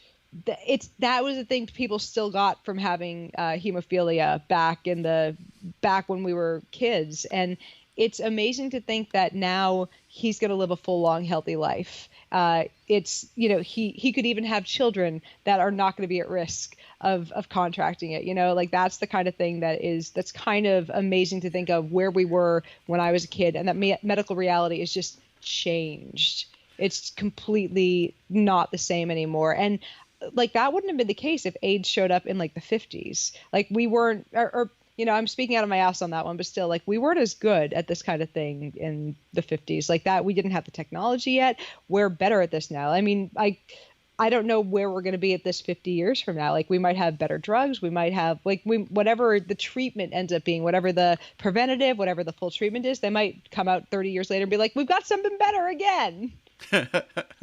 Speaker 4: the thing people still got from having hemophilia back when we were kids, and it's amazing to think that now he's going to live a full, long, healthy life. He could even have children that are not going to be at risk of contracting it. That's the kind of thing that's kind of amazing to think of, where we were when I was a kid, and that medical reality is just changed. It's completely not the same anymore. And that wouldn't have been the case if AIDS showed up in the 50s. We weren't, or I'm speaking out of my ass on that one, but still, we weren't as good at this kind of thing in the 50s. We didn't have the technology yet. We're better at this now. I mean, I don't know where we're going to be at this 50 years from now. We might have better drugs. We might have whatever the treatment ends up being, whatever the preventative, whatever the full treatment is, they might come out 30 years later and be like, we've got something better again.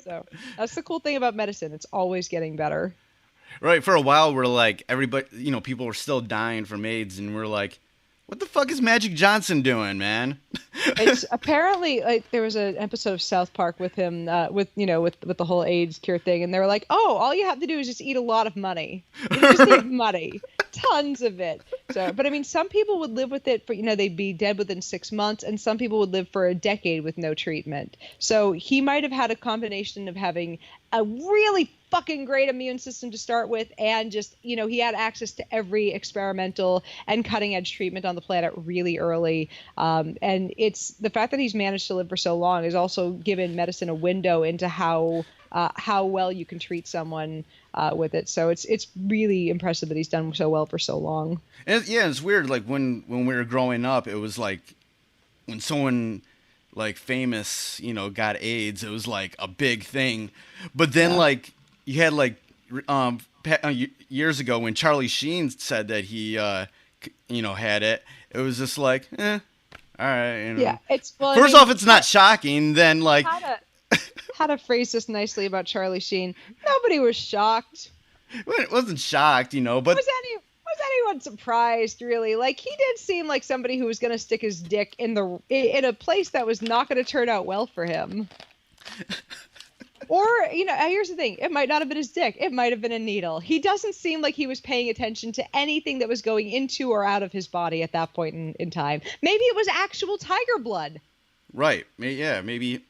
Speaker 4: So that's the cool thing about medicine. It's always getting better.
Speaker 1: Right. For a while, we're like, everybody, people were still dying from AIDS, and we're like, what the fuck is Magic Johnson doing, man?
Speaker 4: It's apparently like there was an episode of South Park with him, with the whole AIDS cure thing, and they were like, "Oh, all you have to do is just eat a lot of money. You just need money, tons of it." So, but I mean, some people would live with it for, they'd be dead within 6 months, and some people would live for a decade with no treatment. So he might have had a combination of having a really fucking great immune system to start with, and just, he had access to every experimental and cutting edge treatment on the planet really early. And it's the fact that he's managed to live for so long has also given medicine a window into how well you can treat someone with it. So it's really impressive that he's done so well for so long.
Speaker 1: And it's weird. Like when we were growing up, it was like when someone like famous, got AIDS, it was like a big thing. But then like you had like years ago when Charlie Sheen said that he had it, it was just like, all right.
Speaker 4: Yeah,
Speaker 1: First off, it's not shocking. Then like,
Speaker 4: how to phrase this nicely about Charlie Sheen? Nobody was shocked.
Speaker 1: It wasn't shocked, but
Speaker 4: was anyone surprised, really? Like, he did seem like somebody who was going to stick his dick in a place that was not going to turn out well for him. Or, here's the thing. It might not have been his dick. It might have been a needle. He doesn't seem like he was paying attention to anything that was going into or out of his body at that point in time. Maybe it was actual tiger blood.
Speaker 1: Right. Yeah, maybe.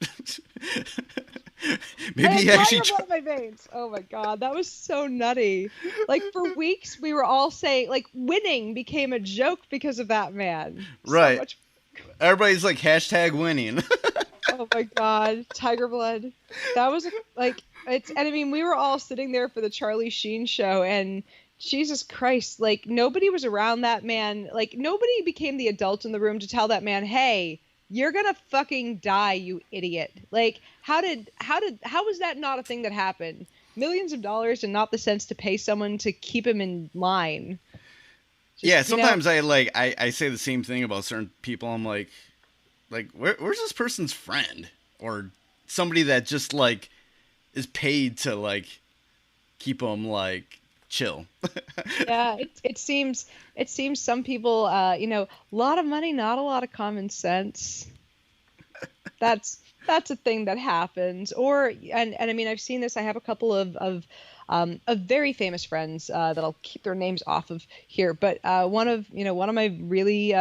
Speaker 4: Maybe he actually tried my veins. Oh my god, that was so nutty. Like, for weeks we were all saying, like, winning became a joke because of that man.
Speaker 1: Right. Everybody's like #winning.
Speaker 4: Oh my god, tiger blood. That was like, and I mean, we were all sitting there for the Charlie Sheen show, and Jesus Christ, like, nobody was around that man. Like, nobody became the adult in the room to tell that man, hey, you're gonna fucking die, you idiot. Like, how was that not a thing that happened? Millions of dollars and not the sense to pay someone to keep him in line.
Speaker 1: Sometimes I say the same thing about certain people. I'm like where's this person's friend or somebody that just like is paid to like keep them like chill?
Speaker 4: Yeah, it seems some people, a lot of money, not a lot of common sense. That's a thing that happens. Or and I mean, I've seen this. I have a couple of very famous friends that I'll keep their names off of here. But one of my really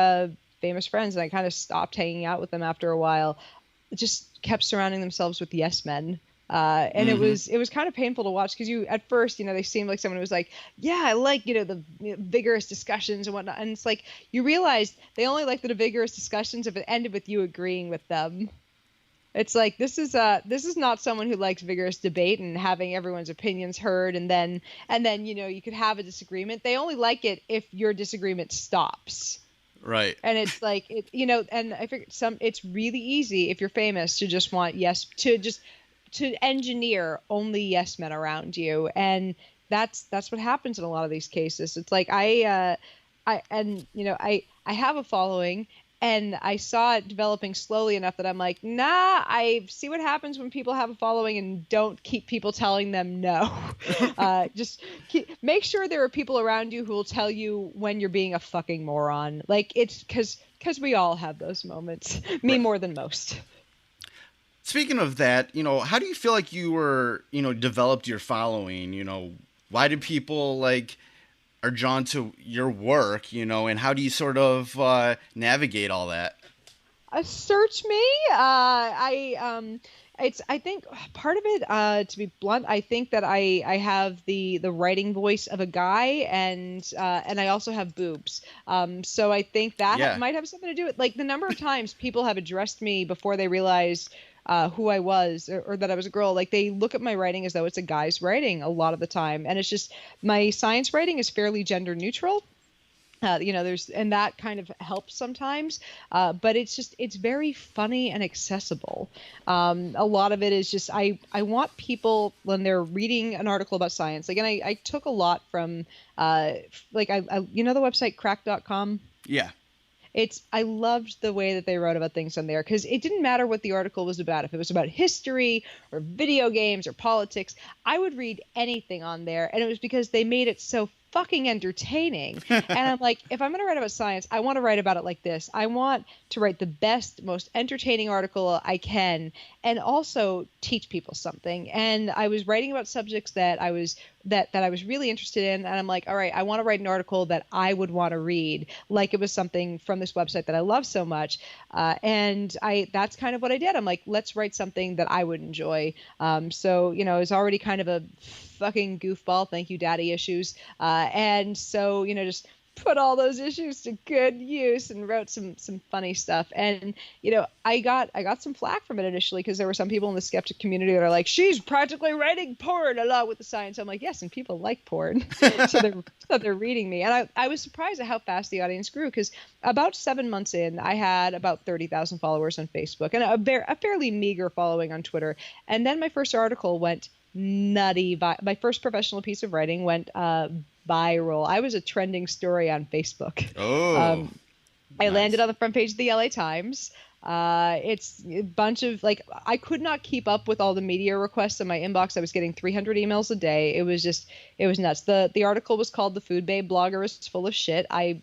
Speaker 4: famous friends, and I kind of stopped hanging out with them after a while, just kept surrounding themselves with yes men. And it was kind of painful to watch, because at first, they seemed like someone who was like, yeah, I like, the vigorous discussions and whatnot. And it's like, you realize they only like the vigorous discussions if it ended with you agreeing with them. It's like, this is not someone who likes vigorous debate and having everyone's opinions heard. And then, you could have a disagreement. They only like it if your disagreement stops.
Speaker 1: Right.
Speaker 4: And it's like, and I figured it's really easy if you're famous to just want to engineer only yes men around you. And that's what happens in a lot of these cases. It's like, I have a following, and I saw it developing slowly enough that I'm like, nah, I see what happens when people have a following and don't keep people telling them no. Make sure there are people around you who will tell you when you're being a fucking moron. Like, it's because we all have those moments. Me more than most.
Speaker 1: Speaking of that, how do you feel like you were, developed your following? Why do people are drawn to your work, and how do you sort of navigate all that?
Speaker 4: Search me. I think part of it, to be blunt, I think that I have the writing voice of a guy, and I also have boobs. So I think that might have something to do with, like, the number of times people have addressed me before they realized who I was, or that I was a girl. Like, they look at my writing as though it's a guy's writing a lot of the time. And it's just, my science writing is fairly gender neutral. And that kind of helps sometimes. But it's very funny and accessible. A lot of it is just, I want people, when they're reading an article about science, like, and I took a lot from, the website crack.com.
Speaker 1: Yeah.
Speaker 4: I loved the way that they wrote about things on there, because it didn't matter what the article was about. If it was about history or video games or politics, I would read anything on there. And it was because they made it so fucking entertaining. And I'm like, if I'm going to write about science, I want to write about it like this. I want to write the best, most entertaining article I can, and also teach people something. And I was writing about subjects that I was really interested in, and I'm like, all right, I want to write an article that I would want to read, like it was something from this website that I love so much. And that's kind of what I did. I'm like, let's write something that I would enjoy. So, it's already kind of a fucking goofball. Thank you, daddy issues. And so, just put all those issues to good use and wrote some funny stuff. And, I got some flack from it initially, because there were some people in the skeptic community that are like, she's practically writing porn along with the science. I'm like, yes, and people like porn. so they're reading me. And I was surprised at how fast the audience grew, because about 7 months in, I had about 30,000 followers on Facebook and a fairly meager following on Twitter. And then my first article went nutty. My first professional piece of writing went viral. I was a trending story on Facebook.
Speaker 1: Oh,
Speaker 4: I
Speaker 1: nice.
Speaker 4: landed on the front page of the LA Times. It's a bunch of I could not keep up with all the media requests in my inbox. I was getting 300 emails a day. It was nuts. The article was called "The Food Babe Blogger is Full of Shit." I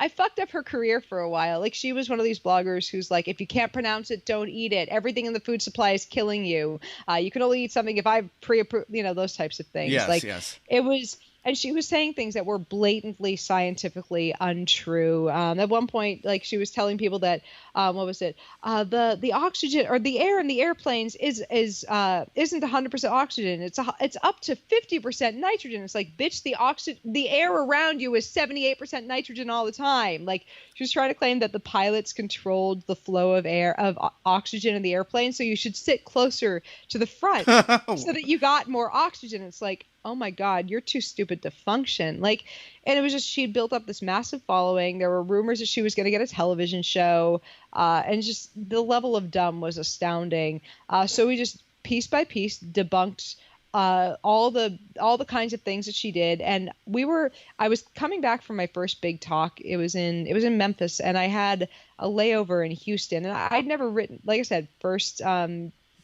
Speaker 4: fucked up her career for a while. Like, she was one of these bloggers who's like, if you can't pronounce it, don't eat it. Everything in the food supply is killing you. You can only eat something if I've pre-approved, those types of things.
Speaker 1: Yes.
Speaker 4: It was. And she was saying things that were blatantly scientifically untrue. At one point, she was telling people that, what was it? The oxygen or the air in the airplanes isn't 100% oxygen. It's up to 50% nitrogen. It's like, bitch, the air around you is 78% nitrogen all the time. Like, she was trying to claim that the pilots controlled the flow of oxygen in the airplane, so you should sit closer to the front so that you got more oxygen. It's like, oh my God, you're too stupid to function. And it was just, she'd built up this massive following. There were rumors that she was going to get a television show. And just the level of dumb was astounding. So we just piece by piece debunked all the kinds of things that she did. And I was coming back from my first big talk. It was in Memphis, and I had a layover in Houston. And I'd never written, like I said, first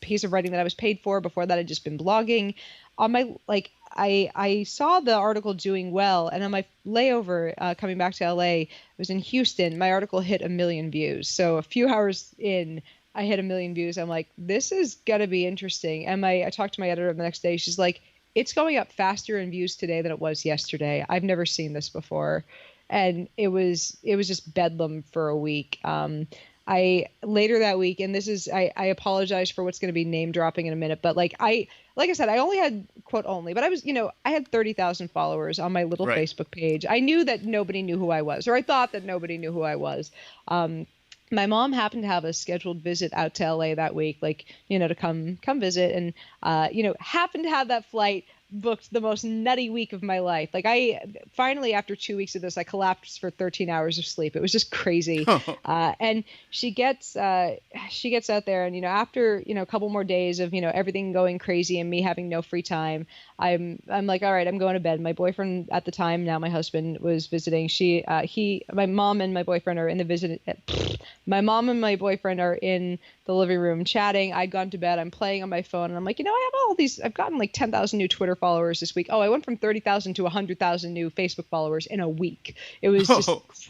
Speaker 4: piece of writing that I was paid for. Before that, I'd just been blogging. On my, I saw the article doing well, and on my layover coming back to LA, it was in Houston, my article hit 1 million views. So a few hours in, I hit 1 million views. I'm like, this is gonna be interesting. And I talked to my editor the next day. She's like, it's going up faster in views today than it was yesterday. I've never seen this before. And it was just bedlam for a week. Later that week, and I apologize for what's going to be name dropping in a minute, but like I said, I only had quote only, but I had 30,000 followers on my little
Speaker 1: right.
Speaker 4: Facebook page. I knew that nobody knew who I was, or I thought that nobody knew who I was. My mom happened to have a scheduled visit out to LA that week, to come visit, and happened to have that flight booked the most nutty week of my life. I finally, after 2 weeks of this, I collapsed for 13 hours of sleep. It was just crazy. And she gets out there, and after a couple more days of everything going crazy and me having no free time, I'm like, all right, I'm going to bed. My boyfriend at the time, now my husband, was visiting. My mom and my boyfriend are in my mom and my boyfriend are in the living room chatting. I'd gone to bed. I'm playing on my phone, and I'm like, I've gotten 10,000 new Twitter followers this week. Oh, I went from 30,000 to 100,000 new Facebook followers in a week. It was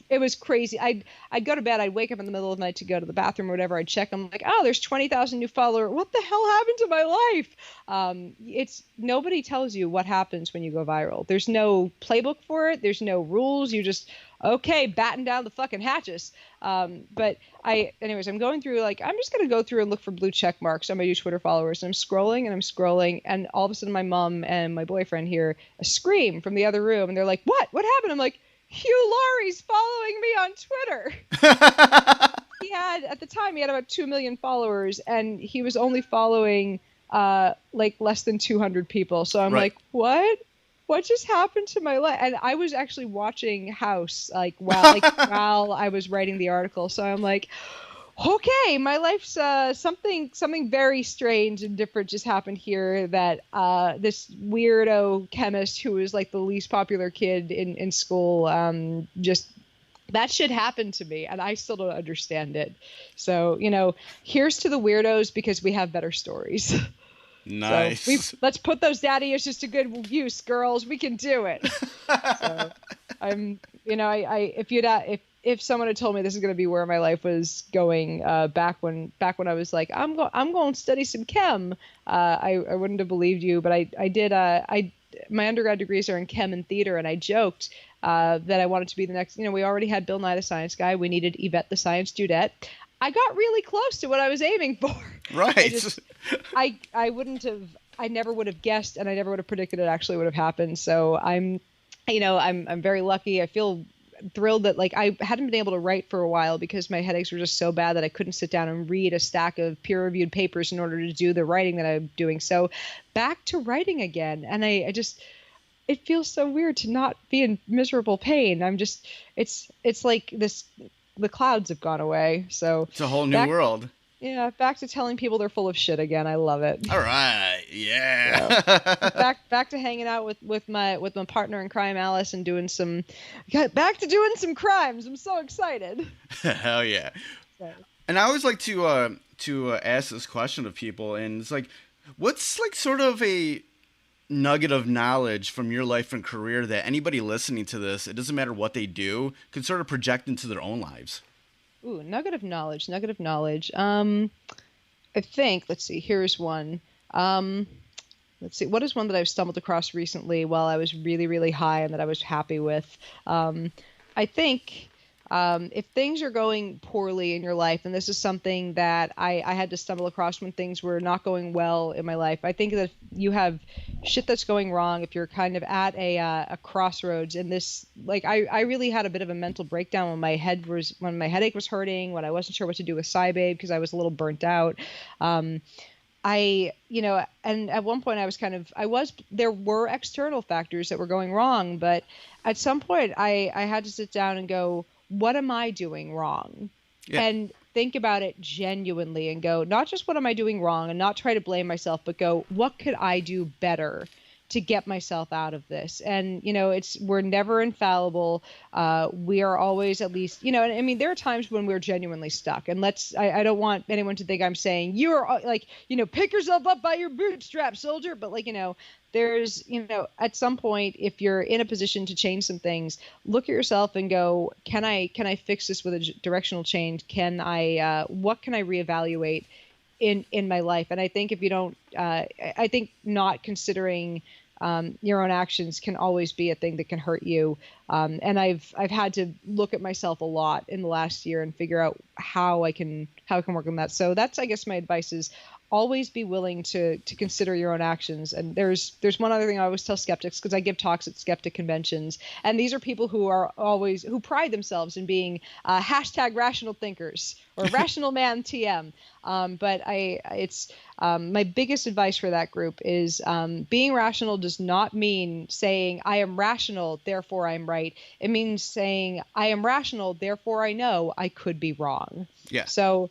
Speaker 4: it was crazy. I'd go to bed. I'd wake up in the middle of the night to go to the bathroom or whatever. I'd check. I'm like, oh, there's 20,000 new followers. What the hell happened to my life? Nobody tells you what happens when you go viral. There's no playbook for it. There's no rules. You just, okay, batten down the fucking hatches. But I'm going through, I'm just going to go through and look for blue check marks on my new Twitter followers. And I'm scrolling, and all of a sudden my mom and my boyfriend hear a scream from the other room, and they're like, what happened? I'm like, Hugh Laurie's following me on Twitter. At the time he had about 2 million followers, and he was only following less than 200 people. So I'm
Speaker 1: right.
Speaker 4: like, what just happened to my life? And I was actually watching House while I was writing the article. So I'm like, okay, my life's something very strange and different just happened here, that this weirdo chemist who was the least popular kid in school just That shit happened to me, and I still don't understand it. So, here's to the weirdos because we have better stories.
Speaker 1: Nice.
Speaker 4: So let's put those daddy issues to good use, girls. We can do it. So I'm, if someone had told me this is going to be where my life was going back when I was like, I'm going to study some chem, I wouldn't have believed you. But I did. My undergrad degrees are in chem and theater, and I joked that I wanted to be the next. We already had Bill Nye the Science Guy. We needed Yvette the Science Dudette. I got really close to what I was aiming for.
Speaker 1: Right.
Speaker 4: I never would have guessed, and I never would have predicted it actually would have happened. So I'm very lucky. I feel thrilled that I hadn't been able to write for a while because my headaches were just so bad that I couldn't sit down and read a stack of peer-reviewed papers in order to do the writing that I'm doing. So back to writing again. And it feels so weird to not be in miserable pain. It's like the clouds have gone away. So
Speaker 1: it's a whole new world.
Speaker 4: Yeah, back to telling people they're full of shit again. I love it.
Speaker 1: All right, yeah.
Speaker 4: So, back to hanging out with my partner in crime, Alice, and doing some crimes. I'm so excited.
Speaker 1: Hell yeah! So. And I always like to ask this question of people, and it's like, what's sort of a nugget of knowledge from your life and career that anybody listening to this, it doesn't matter what they do, can sort of project into their own lives?
Speaker 4: Ooh, nugget of knowledge. I think, let's see, here's one. Let's see, what is one that I've stumbled across recently while I was really, really high and that I was happy with? I think if things are going poorly in your life, and this is something that I had to stumble across when things were not going well in my life, I think that if you have shit that's going wrong, if you're kind of at a crossroads in this, I really had a bit of a mental breakdown when my headache was hurting, when I wasn't sure what to do with SciBabe because I was a little burnt out. And at one point there were external factors that were going wrong, but at some point I had to sit down and go, what am I doing wrong? Yeah. And think about it genuinely and go, not just what am I doing wrong and not try to blame myself, but go, what could I do better to get myself out of this? And, we're never infallible. We are always at least, there are times when we're genuinely stuck, and I don't want anyone to think I'm saying you're pick yourself up by your bootstraps, soldier. But there's, at some point, if you're in a position to change some things, look at yourself and go, can I fix this with a directional change? What can I reevaluate in my life? And I think if you don't, I think not considering your own actions can always be a thing that can hurt you. And I've had to look at myself a lot in the last year and figure out how I can work on that. So that's, I guess, my advice is always be willing to consider your own actions. And there's one other thing I always tell skeptics, because I give talks at skeptic conventions, and these are people who pride themselves in being hashtag rational thinkers or rational man TM. But my biggest advice for that group is being rational does not mean saying I am rational, therefore I'm right. It means saying I am rational, therefore I know I could be wrong. Yeah. So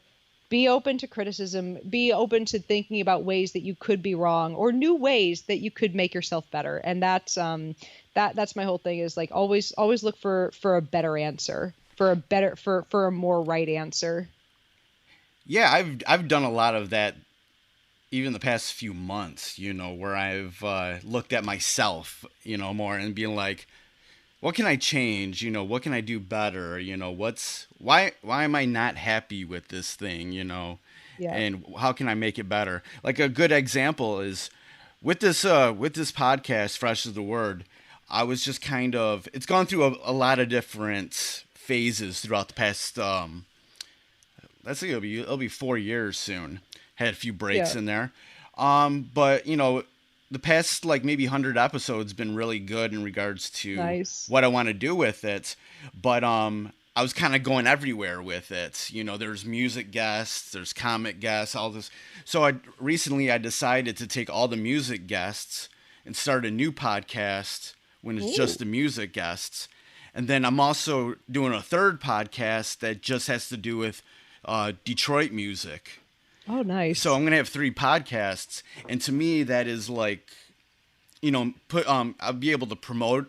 Speaker 4: be open to criticism, be open to thinking about ways that you could be wrong or new ways that you could make yourself better. And that's my whole thing is always look for a better answer, for a more right answer.
Speaker 1: Yeah, I've done a lot of that even the past few months, where I've looked at myself, more and being like, what can I change? What can I do better? Why am I not happy with this thing? Yeah. And how can I make it better? Like a good example is with this podcast, Fresh is the Word. I was just it's gone through a lot of different phases throughout the past, let's say it'll be 4 years soon. Had a few breaks in there. But the past maybe 100 episodes been really good in regards to what I want to do with it. But I was kind of going everywhere with it. There's music guests, there's comic guests, all this. So I decided to take all the music guests and start a new podcast when it's just the music guests. And then I'm also doing a third podcast that just has to do with Detroit music.
Speaker 4: Oh, nice.
Speaker 1: So I'm going to have 3 podcasts. And to me, that is I'll be able to promote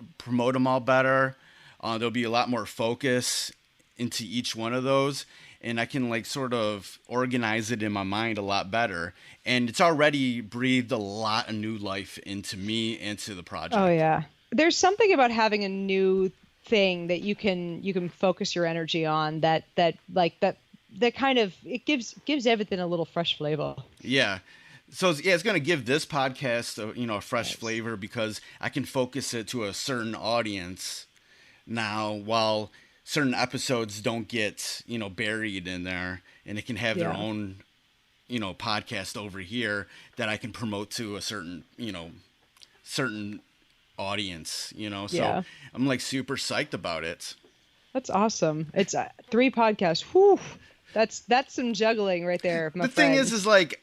Speaker 1: them all better. There'll be a lot more focus into each one of those, and I can like sort of organize it in my mind a lot better. And it's already breathed a lot of new life into me and to the project.
Speaker 4: Oh yeah. There's something about having a new thing that you can focus your energy on that kind of it gives everything a little fresh flavor.
Speaker 1: Yeah. So it's going to give this podcast a fresh flavor because I can focus it to a certain audience now, while certain episodes don't get buried in there, and it can have their own podcast over here that I can promote to a certain audience. So I'm like super psyched about it.
Speaker 4: That's awesome. It's 3 podcasts. Whew. That's some juggling right there, my
Speaker 1: friend. The thing is like,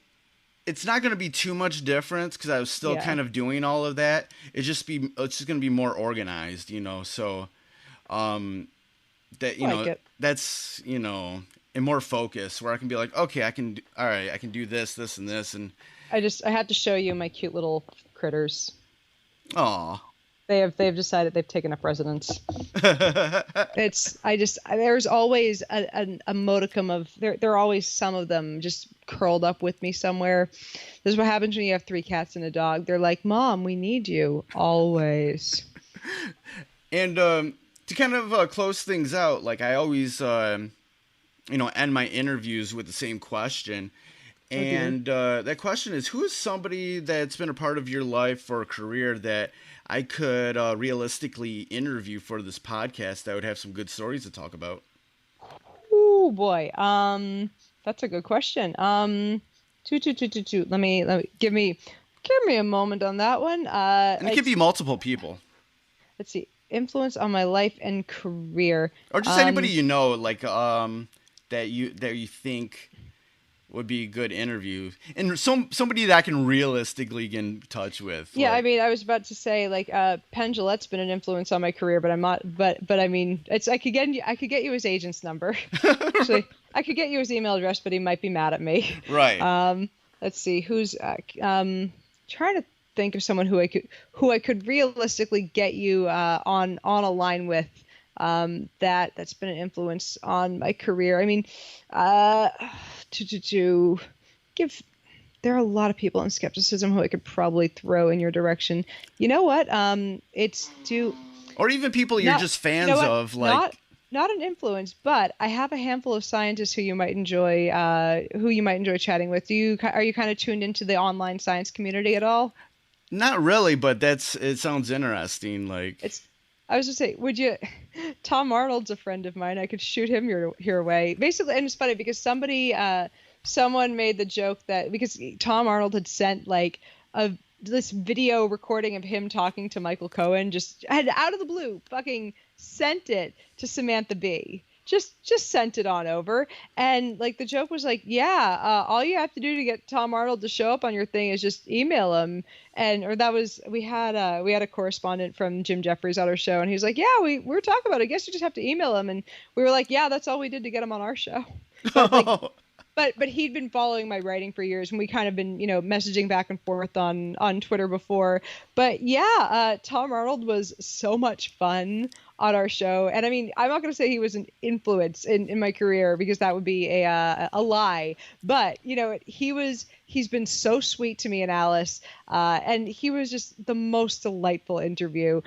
Speaker 1: it's not going to be too much difference because I was still kind of doing all of that. It's just going to be more organized, So, that's and more focus where I can be like, okay, I can do this, and this, and
Speaker 4: I had to show you my cute little critters.
Speaker 1: Aw.
Speaker 4: They've decided they've taken up residence. There's always a modicum of there are always some of them just curled up with me somewhere. This is what happens when you have 3 cats and a dog. They're like, Mom, we need you always.
Speaker 1: And to kind of close things out, like I always end my interviews with the same question. And that question is, who is somebody that's been a part of your life or career that I could realistically interview for this podcast that would have some good stories to talk about?
Speaker 4: Oh boy, that's a good question. Let me give me a moment on that one.
Speaker 1: And it could be multiple people.
Speaker 4: Let's see, influence on my life and career,
Speaker 1: or just anybody like that you think would be a good interview, and somebody that I can realistically get in touch with.
Speaker 4: Yeah, I mean, I was about to say Penn Jillette's been an influence on my career, but I'm not. But I mean, I could get you his agent's number. Actually, I could get you his email address, but he might be mad at me.
Speaker 1: Right.
Speaker 4: Let's see, who's trying to think of someone who I could realistically get you on a line with. That's been an influence on my career. I mean, there are a lot of people in skepticism who I could probably throw in your direction. You know what?
Speaker 1: Or even people you're just fans of, like.
Speaker 4: Not an influence, but I have a handful of scientists who you might enjoy chatting with. Are you kind of tuned into the online science community at all?
Speaker 1: Not really, but it sounds interesting.
Speaker 4: I was just saying, would you? Tom Arnold's a friend of mine. I could shoot him your way. Basically, and it's funny because someone made the joke that because Tom Arnold had sent this video recording of him talking to Michael Cohen, just had out of the blue, fucking sent it to Samantha Bee. Just sent it on over, and the joke was all you have to do to get Tom Arnold to show up on your thing is just email him. We had a correspondent from Jim Jeffries on our show, and he was like, yeah, we were talking about it. I guess you just have to email him, and we were like, yeah, that's all we did to get him on our show. But he'd been following my writing for years, and we kind of been messaging back and forth on Twitter before. But yeah, Tom Arnold was so much fun on our show, and I mean, I'm not going to say he was an influence in my career because that would be a lie. But he's been so sweet to me and Alice, and he was just the most delightful interview.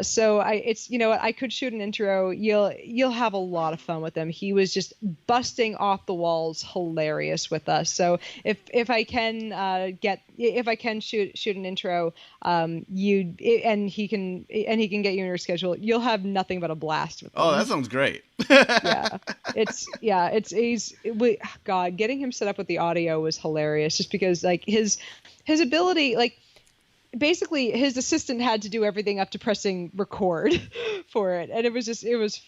Speaker 4: So I could shoot an intro. You'll have a lot of fun with him. He was just busting off the walls, hilarious with us. So if I can shoot an intro, and he can get you in your schedule, you'll have nothing but a blast with him.
Speaker 1: Oh, that sounds great.
Speaker 4: God, getting him set up with the audio was hilarious just because his ability, basically his assistant had to do everything up to pressing record for it, and it was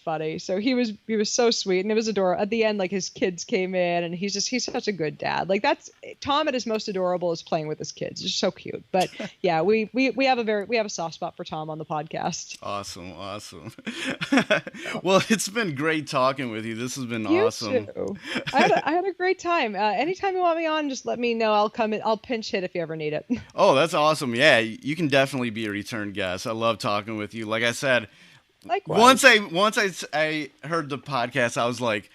Speaker 4: funny. So he was so sweet, and it was adorable. At the end, his kids came in, and he's such a good dad. That's Tom at his most adorable is playing with his kids. It's so cute. But yeah, we have a soft spot for Tom on the podcast.
Speaker 1: Awesome. Well, it's been great talking with you. This has been awesome.
Speaker 4: Too. I had a great time. Anytime you want me on, just let me know. I'll come in. I'll pinch hit if you ever need it.
Speaker 1: Oh, that's awesome. Yeah, you can definitely be a return guest. I love talking with you. Like I said,
Speaker 4: Likewise.
Speaker 1: I heard the podcast, I was like,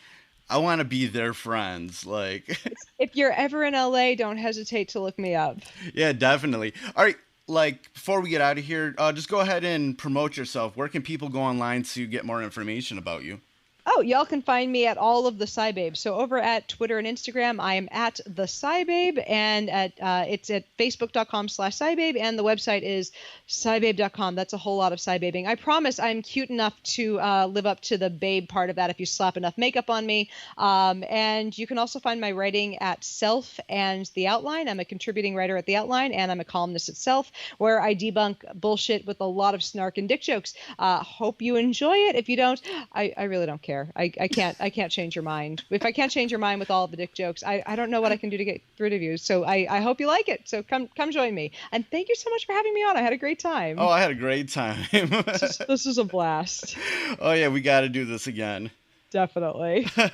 Speaker 1: I want to be their friends. Like,
Speaker 4: If you're ever in LA, don't hesitate to look me up.
Speaker 1: yeah, definitely. All right. Like, before we get out of here, just go ahead and promote yourself. Where can people go online to get more information about you?
Speaker 4: Oh, y'all can find me at all of the SciBabe. So over at Twitter and Instagram, I am at the SciBabe, and it's at facebook.com/SciBabe, and the website is SciBabe.com. That's a whole lot of SciBabing. I promise I'm cute enough to live up to the babe part of that if you slap enough makeup on me. And you can also find my writing at Self and The Outline. I'm a contributing writer at The Outline, and I'm a columnist at Self, where I debunk bullshit with a lot of snark and dick jokes. Hope you enjoy it. If you don't, I really don't care. I can't change your mind. If I can't change your mind with all of the dick jokes, I don't know what I can do to get rid of you. So I hope you like it. So come join me. And thank you so much for having me on. I had a great time.
Speaker 1: Oh, I had a great time.
Speaker 4: This is a blast.
Speaker 1: Oh yeah, we got to do this again.
Speaker 4: Definitely.
Speaker 1: All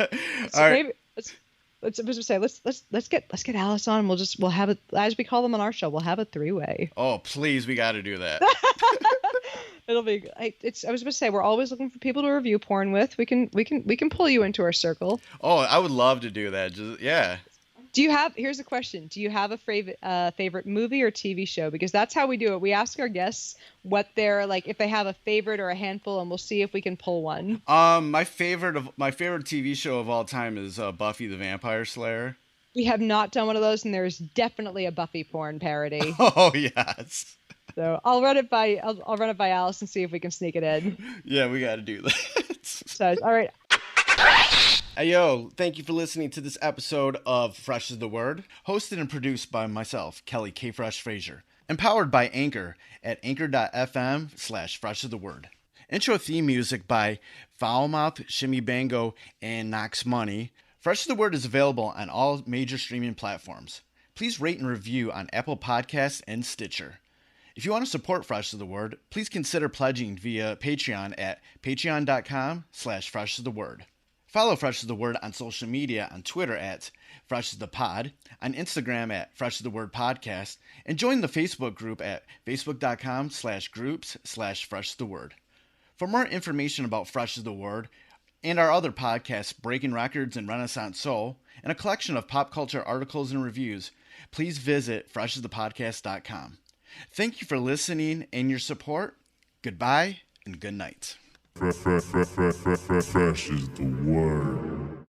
Speaker 1: right.
Speaker 4: Maybe, let's get Alice on. We'll have it, as we call them on our show. We'll have a 3-way.
Speaker 1: Oh, please, we got to do that.
Speaker 4: It'll be. I was going to say, we're always looking for people to review porn with. We can pull you into our circle.
Speaker 1: Oh, I would love to do that. Just yeah.
Speaker 4: Here's a question. Do you have a favorite movie or TV show? Because that's how we do it. We ask our guests what they're like, if they have a favorite or a handful, and we'll see if we can pull one.
Speaker 1: My favorite TV show of all time is Buffy the Vampire Slayer.
Speaker 4: We have not done one of those, and there's definitely a Buffy porn parody.
Speaker 1: Oh yes.
Speaker 4: So I'll run it by Alice and see if we can sneak it in.
Speaker 1: Yeah, we got to do that.
Speaker 4: So all right.
Speaker 1: Hey yo, thank you for listening to this episode of Fresh is the Word, hosted and produced by myself, Kelly K. Fresh Frazier, empowered by Anchor at anchor.fm/Fresh is the Word. Intro theme music by Foulmouth, Shimmy Bango, and Knox Money. Fresh is the Word is available on all major streaming platforms. Please rate and review on Apple Podcasts and Stitcher. If you want to support Fresh is the Word, please consider pledging via Patreon at patreon.com/Fresh is the Word. Follow Fresh is the Word on social media on Twitter at Fresh is the Pod, on Instagram at Fresh is the Word Podcast, and join the Facebook group at facebook.com/groups/Fresh is the Word. For more information about Fresh is the Word and our other podcasts, Breaking Records and Renaissance Soul, and a collection of pop culture articles and reviews, please visit freshasthepodcast.com. Thank you for listening and your support. Goodbye and good night.
Speaker 2: Fresh is the word.